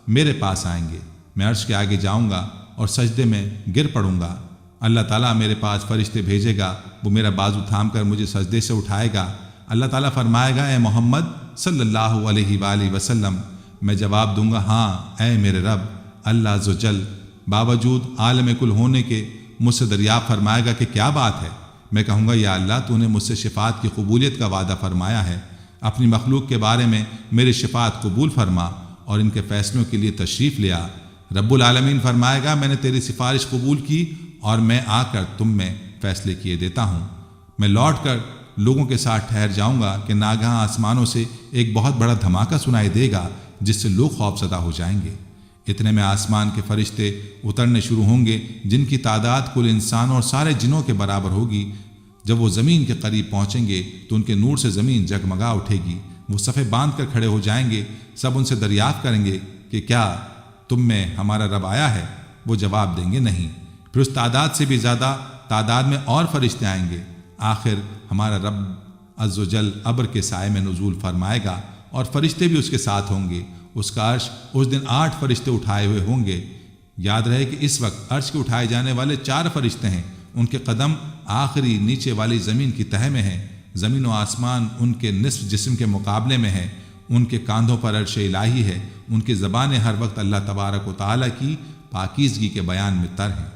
میرے پاس آئیں گے، میں عرش کے آگے جاؤں گا اور سجدے میں گر پڑوں گا۔ اللہ تعالیٰ میرے پاس فرشتے بھیجے گا، وہ میرا بازو تھام کر مجھے سجدے سے اٹھائے گا۔ اللہ تعالیٰ فرمائے گا، اے محمد صلی اللہ علیہ وآلہ وسلم۔ میں جواب دوں گا، ہاں اے میرے رب۔ اللہ عز و جل باوجود عالم کل ہونے کے مجھ سے دریافت فرمائے گا کہ کیا بات ہے؟ میں کہوں گا، یا اللہ تو نے مجھ سے شفاعت کی قبولیت کا وعدہ فرمایا ہے، اپنی مخلوق کے بارے میں میری شفاعت قبول فرما اور ان کے فیصلوں کے لیے تشریف لیا۔ رب العالمین فرمائے گا، میں نے تیری سفارش قبول کی اور میں آ کر تم میں فیصلے کیے دیتا ہوں۔ میں لوٹ کر لوگوں کے ساتھ ٹھہر جاؤں گا کہ ناگہاں آسمانوں سے ایک بہت بڑا دھماکہ سنائی دے گا جس سے لوگ خوف زدہ ہو جائیں گے۔ اتنے میں آسمان کے فرشتے اترنے شروع ہوں گے، جن کی تعداد کل انسانوں اور سارے جنوں کے برابر ہوگی۔ جب وہ زمین کے قریب پہنچیں گے تو ان کے نور سے زمین جگمگا اٹھے گی، وہ صفیں باندھ کر کھڑے ہو جائیں گے۔ سب ان سے دریافت کریں گے کہ کیا تم میں ہمارا رب آیا ہے؟ وہ جواب دیں گے نہیں۔ پھر اس تعداد سے بھی زیادہ تعداد میں اور فرشتے آئیں گے۔ آخر ہمارا رب عز و جل ابر کے سائے میں نزول فرمائے گا اور فرشتے بھی اس کے ساتھ ہوں گے۔ اس کا عرش اس دن 8 فرشتے اٹھائے ہوئے ہوں گے۔ یاد رہے کہ اس وقت عرش کے اٹھائے جانے والے 4 فرشتے ہیں، ان کے قدم آخری نیچے والی زمین کی تہہ میں ہیں۔ زمین و آسمان ان کے نصف جسم کے مقابلے میں ہے، ان کے کاندھوں پر عرش الہی ہے، ان کی زبانیں ہر وقت اللہ تبارک و تعالیٰ کی پاکیزگی کے بیان میں تر ہیں۔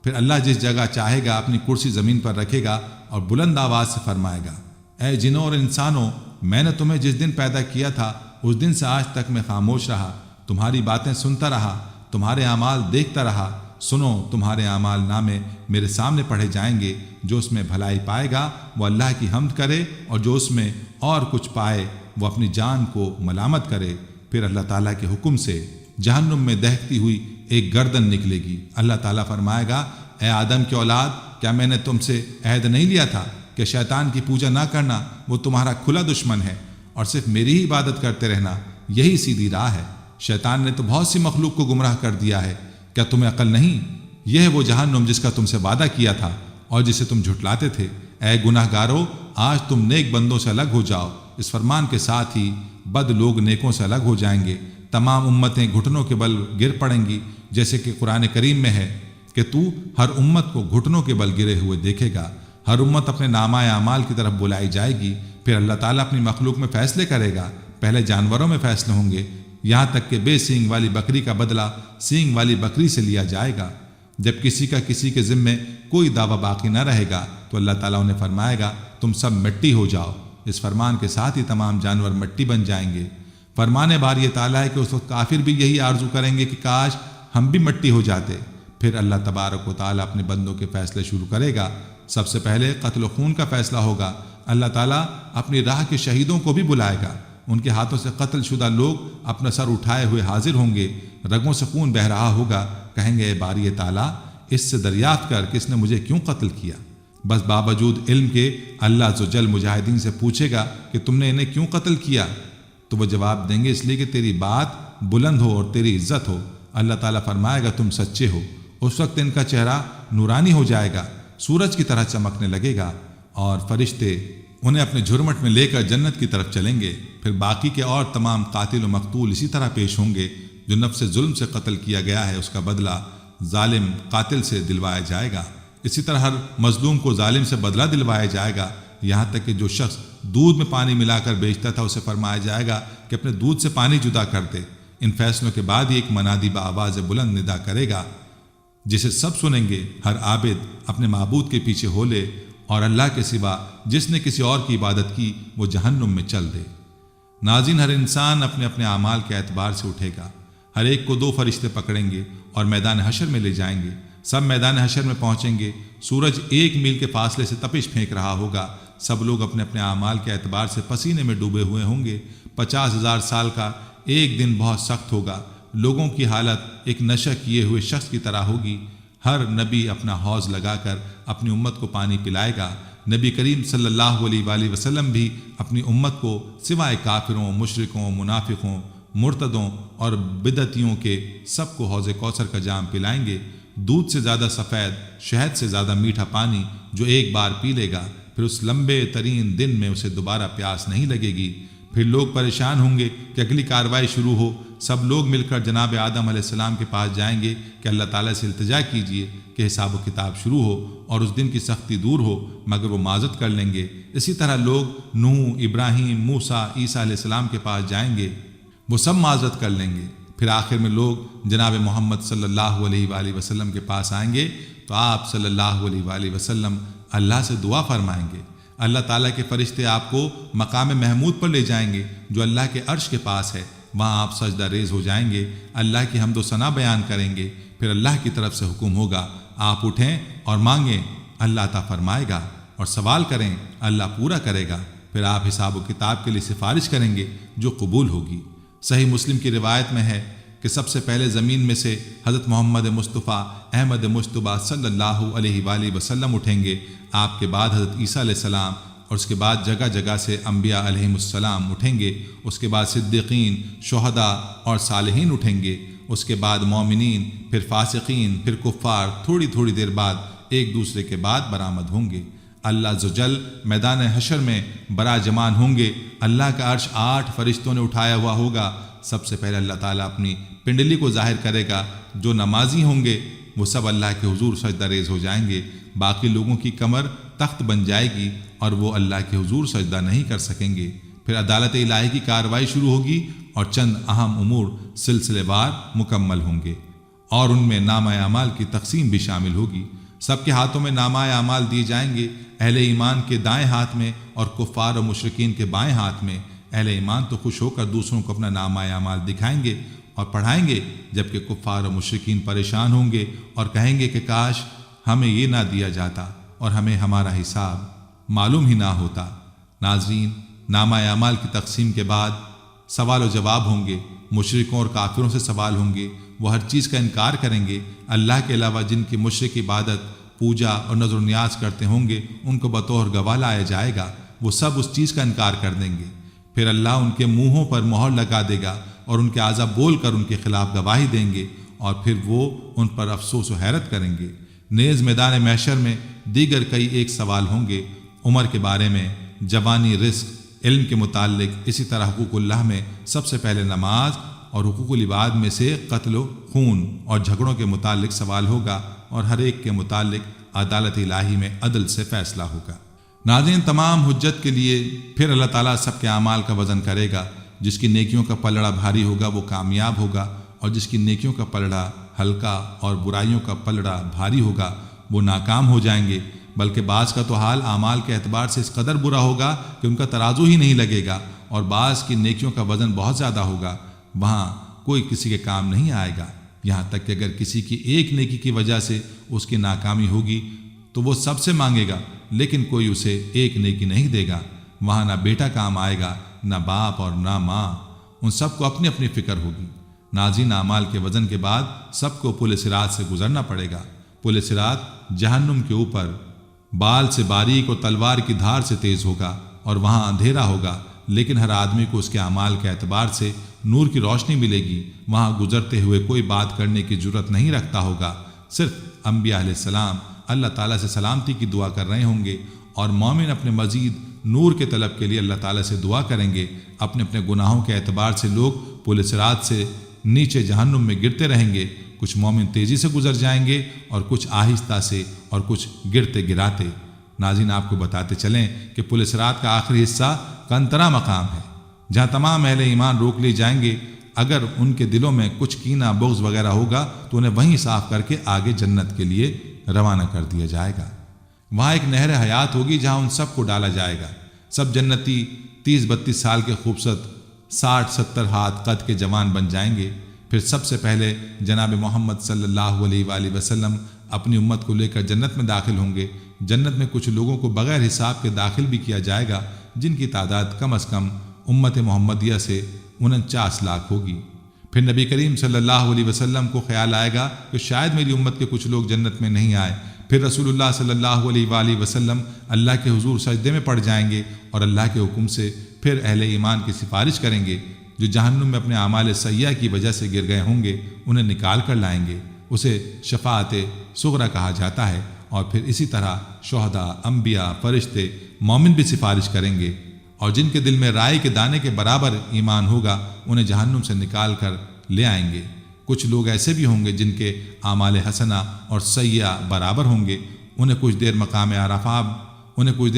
پھر اللہ جس جگہ چاہے گا اپنی کرسی زمین پر رکھے گا اور بلند آواز سے فرمائے گا، اے جنوں اور انسانوں، میں نے تمہیں جس دن پیدا کیا تھا اس دن سے آج تک میں خاموش رہا، تمہاری باتیں سنتا رہا، تمہارے اعمال دیکھتا رہا۔ سنو، تمہارے اعمال نامے میرے سامنے پڑھے جائیں گے، جو اس میں بھلائی پائے گا وہ اللہ کی حمد کرے، اور جو اس میں اور کچھ پائے وہ اپنی جان کو ملامت کرے۔ پھر اللہ تعالیٰ کے حکم سے جہنم میں دہتی ہوئی ایک گردن نکلے گی۔ اللہ تعالیٰ فرمائے گا، اے آدم کی اولاد، کیا میں نے تم سے عہد نہیں لیا تھا کہ شیطان کی پوجا نہ کرنا؟ وہ تمہارا کھلا دشمن ہے اور صرف میری ہی عبادت کرتے رہنا، یہی سیدھی راہ ہے۔ شیطان نے تو بہت سی مخلوق کو گمراہ کر دیا ہے، کیا تمہیں عقل نہیں؟ یہ ہے وہ جہنم جس کا تم سے وعدہ کیا تھا اور جسے تم جھٹلاتے تھے۔ اے گناہ گارو، آج تم نیک بندوں سے الگ ہو جاؤ۔ اس فرمان کے ساتھ ہی بد لوگ نیکوں سے الگ ہو جائیں گے۔ تمام امتیں گھٹنوں کے بل گر پڑیں گی، جیسے کہ قرآن کریم میں ہے کہ تو ہر امت کو گھٹنوں کے بل گرے ہوئے دیکھے گا۔ ہر امت اپنے نامہ اعمال کی طرف بلائی جائے گی۔ پھر اللہ تعالیٰ اپنی مخلوق میں فیصلے کرے گا۔ پہلے جانوروں میں فیصلے ہوں گے، یہاں تک کہ بے سینگ والی بکری کا بدلہ سینگ والی بکری سے لیا جائے گا۔ جب کسی کا کسی کے ذمے کوئی دعویٰ باقی نہ رہے گا تو اللہ تعالیٰ انہیں فرمائے گا، تم سب مٹی ہو جاؤ۔ اس فرمان کے ساتھ ہی تمام جانور مٹی بن جائیں گے۔ فرمانے بار یہ تعالیٰ ہے کہ اس وقت کافر بھی یہی آرزو کریں گے کہ کاش ہم بھی مٹی ہو جاتے۔ پھر اللہ تبارک و تعالیٰ اپنے بندوں کے فیصلے شروع کرے گا۔ سب سے پہلے قتل و خون کا فیصلہ ہوگا۔ اللہ تعالیٰ اپنی راہ کے شہیدوں کو بھی بلائے گا ان کے ہاتھوں سے قتل شدہ لوگ اپنا سر اٹھائے ہوئے حاضر ہوں گے، رگوں سے خون بہہ رہا ہوگا، کہیں گے اے باری تعالیٰ اس سے دریافت کر کہ اس نے مجھے کیوں قتل کیا۔ بس باوجود علم کے اللہ عز و جل مجاہدین سے پوچھے گا کہ تم نے انہیں کیوں قتل کیا، تو وہ جواب دیں گے اس لیے کہ تیری بات بلند ہو اور تیری عزت ہو۔ اللہ تعالیٰ فرمائے گا تم سچے ہو۔ اس وقت ان کا چہرہ نورانی ہو جائے گا، سورج کی طرح چمکنے لگے گا، اور فرشتے انہیں اپنے جھرمٹ میں لے کر جنت کی طرف چلیں گے۔ پھر باقی کے اور تمام قاتل و مقتول اسی طرح پیش ہوں گے۔ جو نفس ظلم سے قتل کیا گیا ہے اس کا بدلہ ظالم قاتل سے دلوایا جائے گا۔ اسی طرح ہر مظلوم کو ظالم سے بدلہ دلوایا جائے گا، یہاں تک کہ جو شخص دودھ میں پانی ملا کر بیچتا تھا اسے فرمایا جائے گا کہ اپنے دودھ سے پانی جدا کر دے۔ ان فیصلوں کے بعد ہی ایک منادی بآواز بلند ندا کرے گا جسے سب سنیں گے، ہر عابد اپنے معبود کے پیچھے ہو لے، اور اللہ کے سوا جس نے کسی اور کی عبادت کی وہ جہنم میں چل دے۔ ناظرین، ہر انسان اپنے اپنے اعمال کے اعتبار سے اٹھے گا۔ ہر ایک کو 2 فرشتے پکڑیں گے اور میدان حشر میں لے جائیں گے۔ سب میدان حشر میں پہنچیں گے۔ سورج 1 میل کے فاصلے سے تپش پھینک رہا ہوگا۔ سب لوگ اپنے اپنے اعمال کے اعتبار سے پسینے میں ڈوبے ہوئے ہوں گے۔ 50,000 سال کا ایک دن بہت سخت ہوگا۔ لوگوں کی حالت ایک نشہ کیے ہوئے شخص کی طرح ہوگی۔ ہر نبی اپنا حوض لگا کر اپنی امت کو پانی پلائے گا۔ نبی کریم صلی اللہ علیہ وآلہ وسلم بھی اپنی امت کو سوائے کافروں، مشرکوں، منافقوں، مرتدوں اور بدعتیوں کے سب کو حوض کوثر کا جام پلائیں گے۔ دودھ سے زیادہ سفید، شہد سے زیادہ میٹھا پانی جو ایک بار پی لے گا پھر اس لمبے ترین دن میں اسے دوبارہ پیاس نہیں لگے گی۔ پھر لوگ پریشان ہوں گے کہ اگلی کارروائی شروع ہو۔ سب لوگ مل کر جناب آدم علیہ السلام کے پاس جائیں گے کہ اللہ تعالیٰ سے التجا کیجیے کہ حساب و کتاب شروع ہو اور اس دن کی سختی دور ہو، مگر وہ معذرت کر لیں گے۔ اسی طرح لوگ نوح، ابراہیم، موسیٰ، عیسیٰ علیہ السلام کے پاس جائیں گے، وہ سب معذرت کر لیں گے۔ پھر آخر میں لوگ جناب محمد صلی اللہ علیہ وآلہ وسلم کے پاس آئیں گے تو آپ صلی اللہ علیہ وآلہ وسلم اللہ سے دعا فرمائیں گے۔ اللہ تعالیٰ کے فرشتے آپ کو مقام محمود پر لے جائیں گے جو اللہ کے عرش کے پاس ہے۔ وہاں آپ سجدہ ریز ہو جائیں گے، اللہ کی حمد و ثنا بیان کریں گے۔ پھر اللہ کی طرف سے حکم ہوگا آپ اٹھیں اور مانگیں، اللہ عطا فرمائے گا، اور سوال کریں، اللہ پورا کرے گا۔ پھر آپ حساب و کتاب کے لیے سفارش کریں گے جو قبول ہوگی۔ صحیح مسلم کی روایت میں ہے کہ سب سے پہلے زمین میں سے حضرت محمد مصطفیٰ احمد مجتبیٰ صلی اللہ علیہ وآلہ وسلم اٹھیں گے۔ آپ کے بعد حضرت عیسیٰ علیہ السلام، اور اس کے بعد جگہ جگہ سے انبیاء علیہم السلام اٹھیں گے۔ اس کے بعد صدیقین، شہداء اور صالحین اٹھیں گے۔ اس کے بعد مومنین، پھر فاسقین، پھر کفار تھوڑی تھوڑی دیر بعد ایک دوسرے کے بعد برآمد ہوں گے۔ اللہ عز و جل میدان حشر میں براجمان ہوں گے۔ اللہ کا عرش 8 فرشتوں نے اٹھایا ہوا ہوگا۔ سب سے پہلے اللہ تعالیٰ اپنی پنڈلی کو ظاہر کرے گا۔ جو نمازی ہوں گے وہ سب اللہ کے حضور سجدہ ریز ہو جائیں گے۔ باقی لوگوں کی کمر تخت بن جائے گی اور وہ اللہ کے حضور سجدہ نہیں کر سکیں گے۔ پھر عدالت الہی کی کارروائی شروع ہوگی اور چند اہم امور سلسلے وار مکمل ہوں گے، اور ان میں نامہ اعمال کی تقسیم بھی شامل ہوگی۔ سب کے ہاتھوں میں نامہ اعمال دیے جائیں گے، اہل ایمان کے دائیں ہاتھ میں اور کفار و مشرکین کے بائیں ہاتھ میں۔ اہل ایمان تو خوش ہو کر دوسروں کو اپنا نامہ اعمال دکھائیں گے اور پڑھائیں گے، جبکہ کفار و مشرکین پریشان ہوں گے اور کہیں گے کہ کاش ہمیں یہ نہ دیا جاتا اور ہمیں ہمارا حساب معلوم ہی نہ ہوتا۔ ناظرین، نامہ اعمال کی تقسیم کے بعد سوال و جواب ہوں گے۔ مشرکوں اور کافروں سے سوال ہوں گے، وہ ہر چیز کا انکار کریں گے۔ اللہ کے علاوہ جن کی مشرک عبادت، پوجا اور نظر و نیاز کرتے ہوں گے ان کو بطور گواہ لایا جائے گا، وہ سب اس چیز کا انکار کر دیں گے۔ پھر اللہ ان کے منہوں پر مہر لگا دے گا اور ان کے اعضا بول کر ان کے خلاف گواہی دیں گے، اور پھر وہ ان پر افسوس و حیرت کریں گے۔ نیز میدان محشر میں دیگر کئی ایک سوال ہوں گے، عمر کے بارے میں، جوانی، رزق، علم کے متعلق۔ اسی طرح حقوق اللہ میں سب سے پہلے نماز، اور حقوق العباد میں سے قتل و خون اور جھگڑوں کے متعلق سوال ہوگا، اور ہر ایک کے متعلق عدالت الہی میں عدل سے فیصلہ ہوگا۔ ناظرین، تمام حجت کے لیے پھر اللہ تعالیٰ سب کے اعمال کا وزن کرے گا۔ جس کی نیکیوں کا پلڑا بھاری ہوگا وہ کامیاب ہوگا، اور جس کی نیکیوں کا پلڑا ہلکا اور برائیوں کا پلڑا بھاری ہوگا وہ ناکام ہو جائیں گے۔ بلکہ بعض کا تو حال اعمال کے اعتبار سے اس قدر برا ہوگا کہ ان کا ترازو ہی نہیں لگے گا، اور بعض کی نیکیوں کا وزن بہت زیادہ ہوگا، وہاں کوئی کسی کے کام نہیں آئے گا۔ یہاں تک کہ اگر کسی کی ایک نیکی کی وجہ سے اس کی ناکامی ہوگی تو وہ سب سے مانگے گا، لیکن کوئی اسے ایک نیکی نہیں دے گا۔ وہاں نہ بیٹا کام آئے گا، نہ باپ اور نہ ماں، ان سب کو اپنی اپنی فکر ہوگی۔ نازین اعمال کے وزن کے بعد سب کو پل صراط سے گزرنا پڑے گا۔ پل صراط جہنم کے اوپر بال سے باریک اور تلوار کی دھار سے تیز ہوگا، اور وہاں اندھیرا ہوگا، لیکن ہر آدمی کو اس کے اعمال کے اعتبار سے نور کی روشنی ملے گی۔ وہاں گزرتے ہوئے کوئی بات کرنے کی جرت نہیں رکھتا ہوگا، صرف انبیاء علیہ السلام اللہ تعالیٰ سے سلامتی کی دعا کر رہے ہوں گے، اور مومن اپنے مزید نور کے طلب کے لیے اللہ تعالیٰ سے دعا کریں گے۔ اپنے اپنے گناہوں کے اعتبار سے لوگ پل صراط سے نیچے جہنم میں گرتے رہیں گے۔ کچھ مومن تیزی سے گزر جائیں گے اور کچھ آہستہ سے، اور کچھ گرتے گراتے۔ ناظرین، آپ کو بتاتے چلیں کہ پل صراط کا آخری حصہ قنطرہ مقام ہے، جہاں تمام اہل ایمان روک لیے جائیں گے۔ اگر ان کے دلوں میں کچھ کینہ بغض وغیرہ ہوگا تو انہیں وہیں صاف کر کے آگے جنت کے لیے روانہ کر دیا جائے گا۔ وہاں ایک نہر حیات ہوگی جہاں ان سب کو ڈالا جائے گا۔ سب جنتی 30-32 سال کے خوبصورت 60-70 ہاتھ قد کے جوان بن جائیں گے۔ پھر سب سے پہلے جناب محمد صلی اللہ علیہ وآلہ وسلم اپنی امت کو لے کر جنت میں داخل ہوں گے۔ جنت میں کچھ لوگوں کو بغیر حساب کے داخل بھی کیا جائے گا، جن کی تعداد کم از کم امت محمدیہ سے 49 لاکھ ہوگی۔ پھر نبی کریم صلی اللہ علیہ وسلم کو خیال آئے گا کہ شاید میری امت کے کچھ لوگ جنت میں نہیں آئے۔ پھر رسول اللہ صلی اللہ علیہ وآلہ وسلم اللہ کے حضور سجدے میں پڑ جائیں گے، اور اللہ کے حکم سے پھر اہل ایمان کی سفارش کریں گے۔ جو جہنم میں اپنے اعمال سیئہ کی وجہ سے گر گئے ہوں گے، انہیں نکال کر لائیں گے۔ اسے شفاعت صغریٰ کہا جاتا ہے۔ اور پھر اسی طرح شہداء، انبیاء، فرشتے، مومن بھی سفارش کریں گے، اور جن کے دل میں رائی کے دانے کے برابر ایمان ہوگا انہیں جہنم سے نکال کر لے آئیں گے۔ کچھ لوگ ایسے بھی ہوں گے جن کے اعمال حسنہ اور سیئہ برابر ہوں گے، انہیں کچھ دیر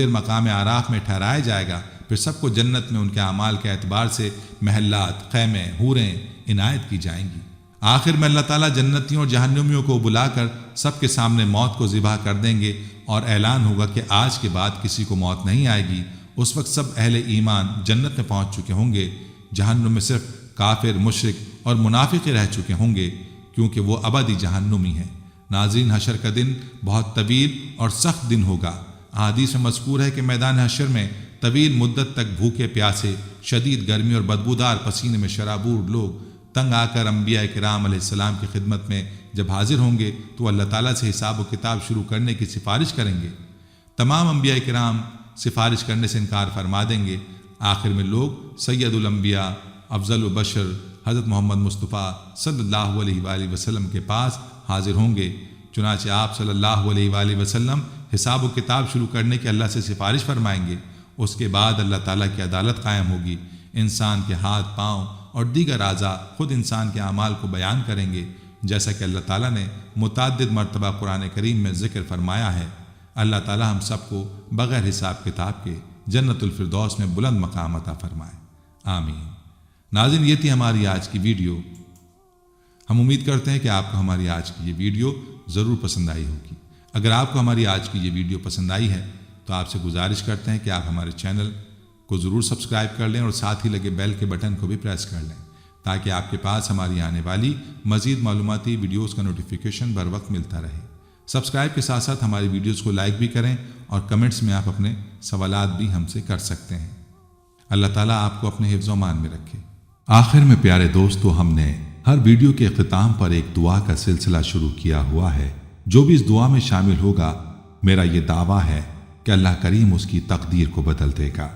مقام عراف میں ٹھہرایا جائے گا۔ پھر سب کو جنت میں ان کے اعمال کے اعتبار سے محلات، خیمے، حوریں عنایت کی جائیں گی۔ آخر میں اللہ تعالیٰ جنتیوں اور جہنمیوں کو بلا کر سب کے سامنے موت کو ذبح کر دیں گے، اور اعلان ہوگا کہ آج کے بعد کسی کو موت نہیں آئے گی۔ اس وقت سب اہل ایمان جنت میں پہنچ چکے ہوں گے۔ جہنم میں صرف کافر، مشرک اور منافق رہ چکے ہوں گے، کیونکہ وہ ابدی جہنمی ہیں۔ ناظرین، حشر کا دن بہت طویل اور سخت دن ہوگا۔ احادیث میں مذکور ہے کہ میدان حشر میں طویل مدت تک بھوکے پیاسے، شدید گرمی اور بدبودار پسینے میں شرابور لوگ تنگ آ کر انبیاء کرام علیہ السلام کی خدمت میں جب حاضر ہوں گے تو اللہ تعالیٰ سے حساب و کتاب شروع کرنے کی سفارش کریں گے۔ تمام انبیاء کرام سفارش کرنے سے انکار فرما دیں گے۔ آخر میں لوگ سید الانبیاء، افضل البشر حضرت محمد مصطفیٰ صلی اللہ علیہ وآلہ وسلم کے پاس حاضر ہوں گے۔ چنانچہ آپ صلی اللہ علیہ وآلہ وسلم حساب و کتاب شروع کرنے کی اللہ سے سفارش فرمائیں گے۔ اس کے بعد اللہ تعالیٰ کی عدالت قائم ہوگی۔ انسان کے ہاتھ، پاؤں اور دیگر اعضاء خود انسان کے اعمال کو بیان کریں گے، جیسا کہ اللہ تعالیٰ نے متعدد مرتبہ قرآن کریم میں ذکر فرمایا ہے۔ اللہ تعالیٰ ہم سب کو بغیر حساب کتاب کے جنت الفردوس میں بلند مقام عطا فرمائے، آمین۔ ناظرین، یہ تھی ہماری آج کی ویڈیو۔ ہم امید کرتے ہیں کہ آپ کو ہماری آج کی یہ ویڈیو ضرور پسند آئی ہوگی۔ اگر آپ کو ہماری آج کی یہ ویڈیو پسند آئی ہے تو آپ سے گزارش کرتے ہیں کہ آپ ہمارے چینل کو ضرور سبسکرائب کر لیں، اور ساتھ ہی لگے بیل کے بٹن کو بھی پریس کر لیں، تاکہ آپ کے پاس ہماری آنے والی مزید معلوماتی ویڈیوز کا نوٹیفیکیشن بر وقت ملتا رہے۔ سبسکرائب کے ساتھ ساتھ ہماری ویڈیوز کو لائک بھی کریں، اور کمنٹس میں آپ اپنے سوالات بھی ہم سے کر سکتے ہیں۔ اللہ تعالیٰ آپ کو اپنے حفظ و امان میں رکھے۔ آخر میں پیارے دوستو، ہم نے ہر ویڈیو کے اختتام پر ایک دعا کا سلسلہ شروع کیا ہوا ہے۔ جو بھی اس دعا میں شامل ہوگا، میرا یہ دعویٰ ہے کہ اللہ کریم اس کی تقدیر کو بدل دے گا۔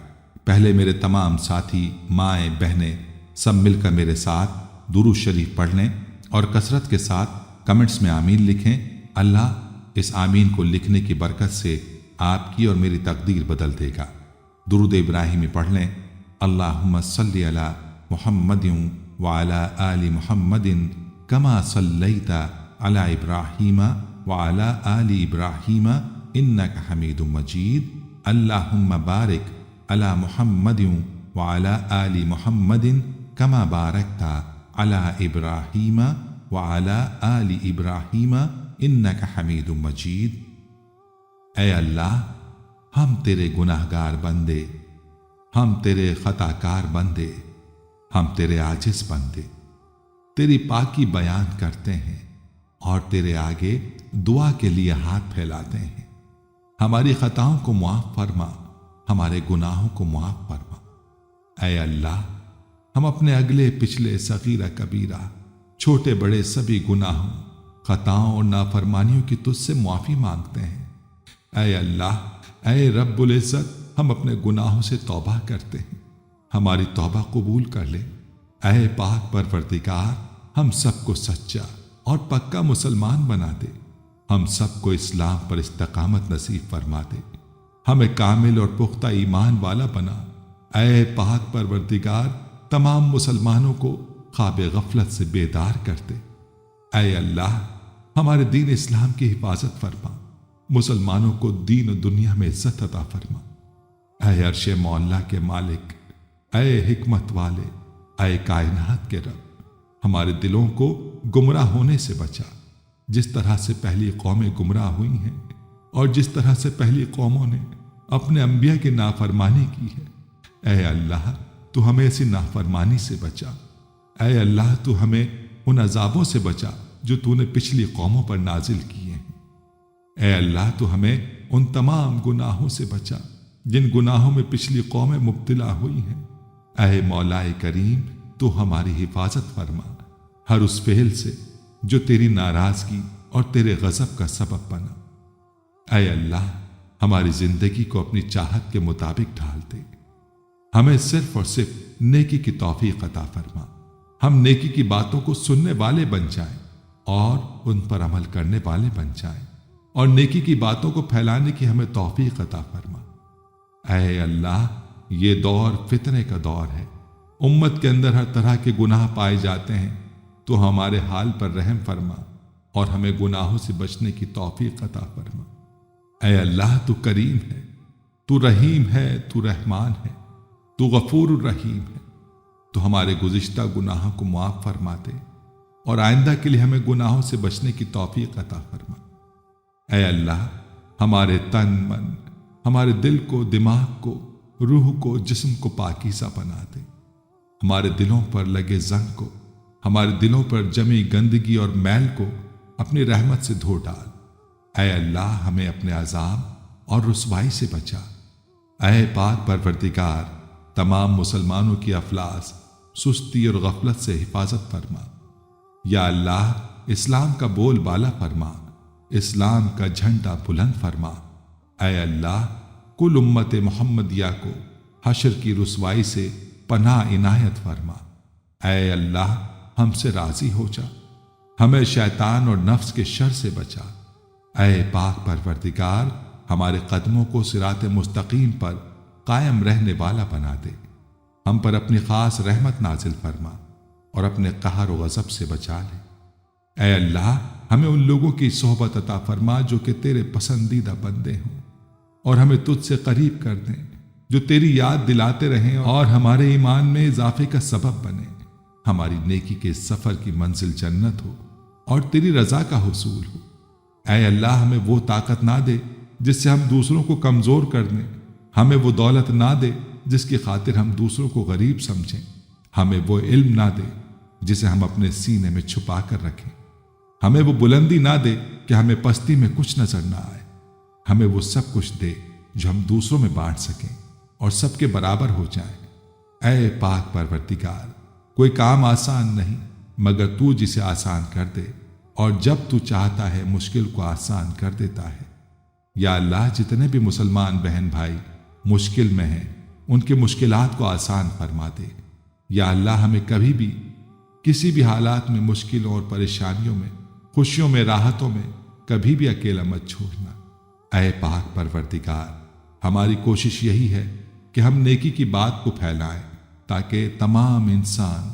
پہلے میرے تمام ساتھی، مائیں، بہنیں سب مل کر میرے ساتھ درود شریف پڑھ لیں، اور کثرت کے ساتھ کمنٹس میں آمین لکھیں۔ اللہ اس آمین کو لکھنے کی برکت سے آپ کی اور میری تقدیر بدل دے گا۔ درود ابراہیمی پڑھ لیں۔ اللہم صلی علی محمد وعلی آل محمد کما صلیت علی ابراہیم وعلی آل ابراہیم انک حمید مجید۔ اللہم بارک علی محمد وعلی آل محمد کما بارکت علی ابراہیم وعلی آل ابراہیم انک حمید مجید۔ اے اللہ، ہم تیرے گناہ گار بندے، ہم تیرے خطا کار بندے، ہم تیرے عاجز بندے تیری پاکی بیان کرتے ہیں اور تیرے آگے دعا کے لیے ہاتھ پھیلاتے ہیں۔ ہماری خطاؤں کو معاف فرما، ہمارے گناہوں کو معاف فرما۔ اے اللہ، ہم اپنے اگلے پچھلے صغیرہ کبیرہ چھوٹے بڑے سبھی گناہوں، خطاؤں اور نافرمانیوں کی تجھ سے معافی مانگتے ہیں۔ اے اللہ، اے رب العزت، ہم اپنے گناہوں سے توبہ کرتے ہیں، ہماری توبہ قبول کر لے۔ اے پاک پروردگار، ہم سب کو سچا اور پکا مسلمان بنا دے، ہم سب کو اسلام پر استقامت نصیب فرما دے، ہمیں کامل اور پختہ ایمان والا بنا۔ اے پاک پروردگار، تمام مسلمانوں کو خواب غفلت سے بیدار کر دے۔ اے اللہ، ہمارے دین اسلام کی حفاظت فرما، مسلمانوں کو دین و دنیا میں عزت عطا فرما۔ اے عرش مولا کے مالک، اے حکمت والے، اے کائنات کے رب، ہمارے دلوں کو گمراہ ہونے سے بچا، جس طرح سے پہلی قومیں گمراہ ہوئی ہیں اور جس طرح سے پہلی قوموں نے اپنے انبیاء کی نافرمانی کی ہے۔ اے اللہ، تو ہمیں ایسی نافرمانی سے بچا۔ اے اللہ، تو ہمیں ان عذابوں سے بچا جو تو نے پچھلی قوموں پر نازل کیے ہیں۔ اے اللہ، تو ہمیں ان تمام گناہوں سے بچا جن گناہوں میں پچھلی قومیں مبتلا ہوئی ہیں۔ اے مولا کریم، تو ہماری حفاظت فرما ہر اس فعل سے جو تیری ناراضگی اور تیرے غضب کا سبب بنا۔ اے اللہ، ہماری زندگی کو اپنی چاہت کے مطابق ڈھال دے، ہمیں صرف اور صرف نیکی کی توفیق عطا فرما، ہم نیکی کی باتوں کو سننے والے بن جائیں اور ان پر عمل کرنے والے بن جائیں، اور نیکی کی باتوں کو پھیلانے کی ہمیں توفیق عطا فرما۔ اے اللہ، یہ دور فتنے کا دور ہے، امت کے اندر ہر طرح کے گناہ پائے جاتے ہیں، تو ہمارے حال پر رحم فرما اور ہمیں گناہوں سے بچنے کی توفیق عطا فرما۔ اے اللہ، تو کریم ہے، تو رحیم ہے، تو رحمان ہے، تو غفور الرحیم ہے، تو ہمارے گزشتہ گناہوں کو معاف فرما دے اور آئندہ کے لیے ہمیں گناہوں سے بچنے کی توفیق عطا فرما۔ اے اللہ، ہمارے تن من، ہمارے دل کو، دماغ کو، روح کو، جسم کو پاکیزہ بنا دے، ہمارے دلوں پر لگے زنگ کو، ہمارے دلوں پر جمی گندگی اور میل کو اپنی رحمت سے دھو ڈال۔ اے اللہ، ہمیں اپنے عذاب اور رسوائی سے بچا۔ اے پاک پروردگار، تمام مسلمانوں کی افلاس، سستی اور غفلت سے حفاظت فرما۔ یا اللہ، اسلام کا بول بالا فرما، اسلام کا جھنڈا بلند فرما۔ اے اللہ، کل امت محمدیہ کو حشر کی رسوائی سے پناہ عنایت فرما۔ اے اللہ، ہم سے راضی ہو جا، ہمیں شیطان اور نفس کے شر سے بچا۔ اے پاک پروردگار، ہمارے قدموں کو صراط مستقیم پر قائم رہنے والا بنا دے، ہم پر اپنی خاص رحمت نازل فرما اور اپنے قہر و غضب سے بچا لے۔ اے اللہ، ہمیں ان لوگوں کی صحبت عطا فرما جو کہ تیرے پسندیدہ بندے ہوں، اور ہمیں تجھ سے قریب کر دیں، جو تیری یاد دلاتے رہیں اور ہمارے ایمان میں اضافے کا سبب بنے۔ ہماری نیکی کے سفر کی منزل جنت ہو اور تیری رضا کا حصول ہو۔ اے اللہ، ہمیں وہ طاقت نہ دے جس سے ہم دوسروں کو کمزور کر دیں، ہمیں وہ دولت نہ دے جس کی خاطر ہم دوسروں کو غریب سمجھیں، ہمیں وہ علم نہ دے جسے ہم اپنے سینے میں چھپا کر رکھیں، ہمیں وہ بلندی نہ دے کہ ہمیں پستی میں کچھ نظر نہ آئے، ہمیں وہ سب کچھ دے جو ہم دوسروں میں بانٹ سکیں اور سب کے برابر ہو جائیں۔ اے پاک پروردگار، کوئی کام آسان نہیں مگر تو جسے آسان کر دے، اور جب تو چاہتا ہے مشکل کو آسان کر دیتا ہے۔ یا اللہ، جتنے بھی مسلمان بہن بھائی مشکل میں ہیں، ان کی مشکلات کو آسان فرما دے۔ یا اللہ، ہمیں کبھی بھی کسی بھی حالات میں مشکلوں اور پریشانیوں میں، خوشیوں میں، راحتوں میں کبھی بھی اکیلا مت چھوڑنا۔ اے پاک پروردگار، ہماری کوشش یہی ہے کہ ہم نیکی کی بات کو پھیلائیں تاکہ تمام انسان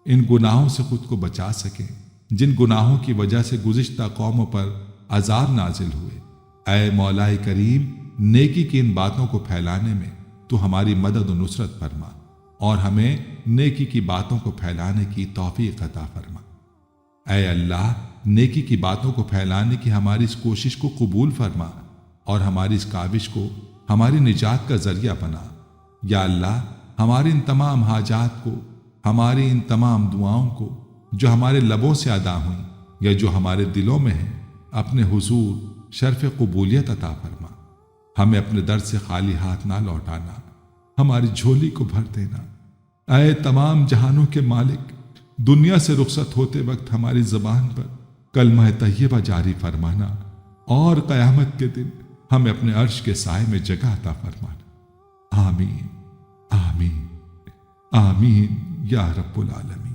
ان گناہوں سے خود کو بچا سکیں جن گناہوں کی وجہ سے گزشتہ قوموں پر عذاب نازل ہوئے۔ اے مولا کریم، نیکی کی ان باتوں کو پھیلانے میں تو ہماری مدد و نصرت فرما اور ہمیں نیکی کی باتوں کو پھیلانے کی توفیق عطا فرما۔ اے اللہ، نیکی کی باتوں کو پھیلانے کی ہماری اس کوشش کو قبول فرما اور ہماری اس کاوش کو ہماری نجات کا ذریعہ بنا۔ یا اللہ، ہماری ان تمام حاجات کو، ہماری ان تمام دعاؤں کو جو ہمارے لبوں سے ادا ہوئیں یا جو ہمارے دلوں میں ہیں، اپنے حضور شرف قبولیت عطا فرما۔ ہمیں اپنے در سے خالی ہاتھ نہ لوٹانا، ہماری جھولی کو بھر دینا۔ اے تمام جہانوں کے مالک، دنیا سے رخصت ہوتے وقت ہماری زبان پر کلمہ طیبہ جاری فرمانا اور قیامت کے دن ہمیں اپنے عرش کے سائے میں جگہ عطا فرمانا۔ آمین آمین آمین یا رب العالمین۔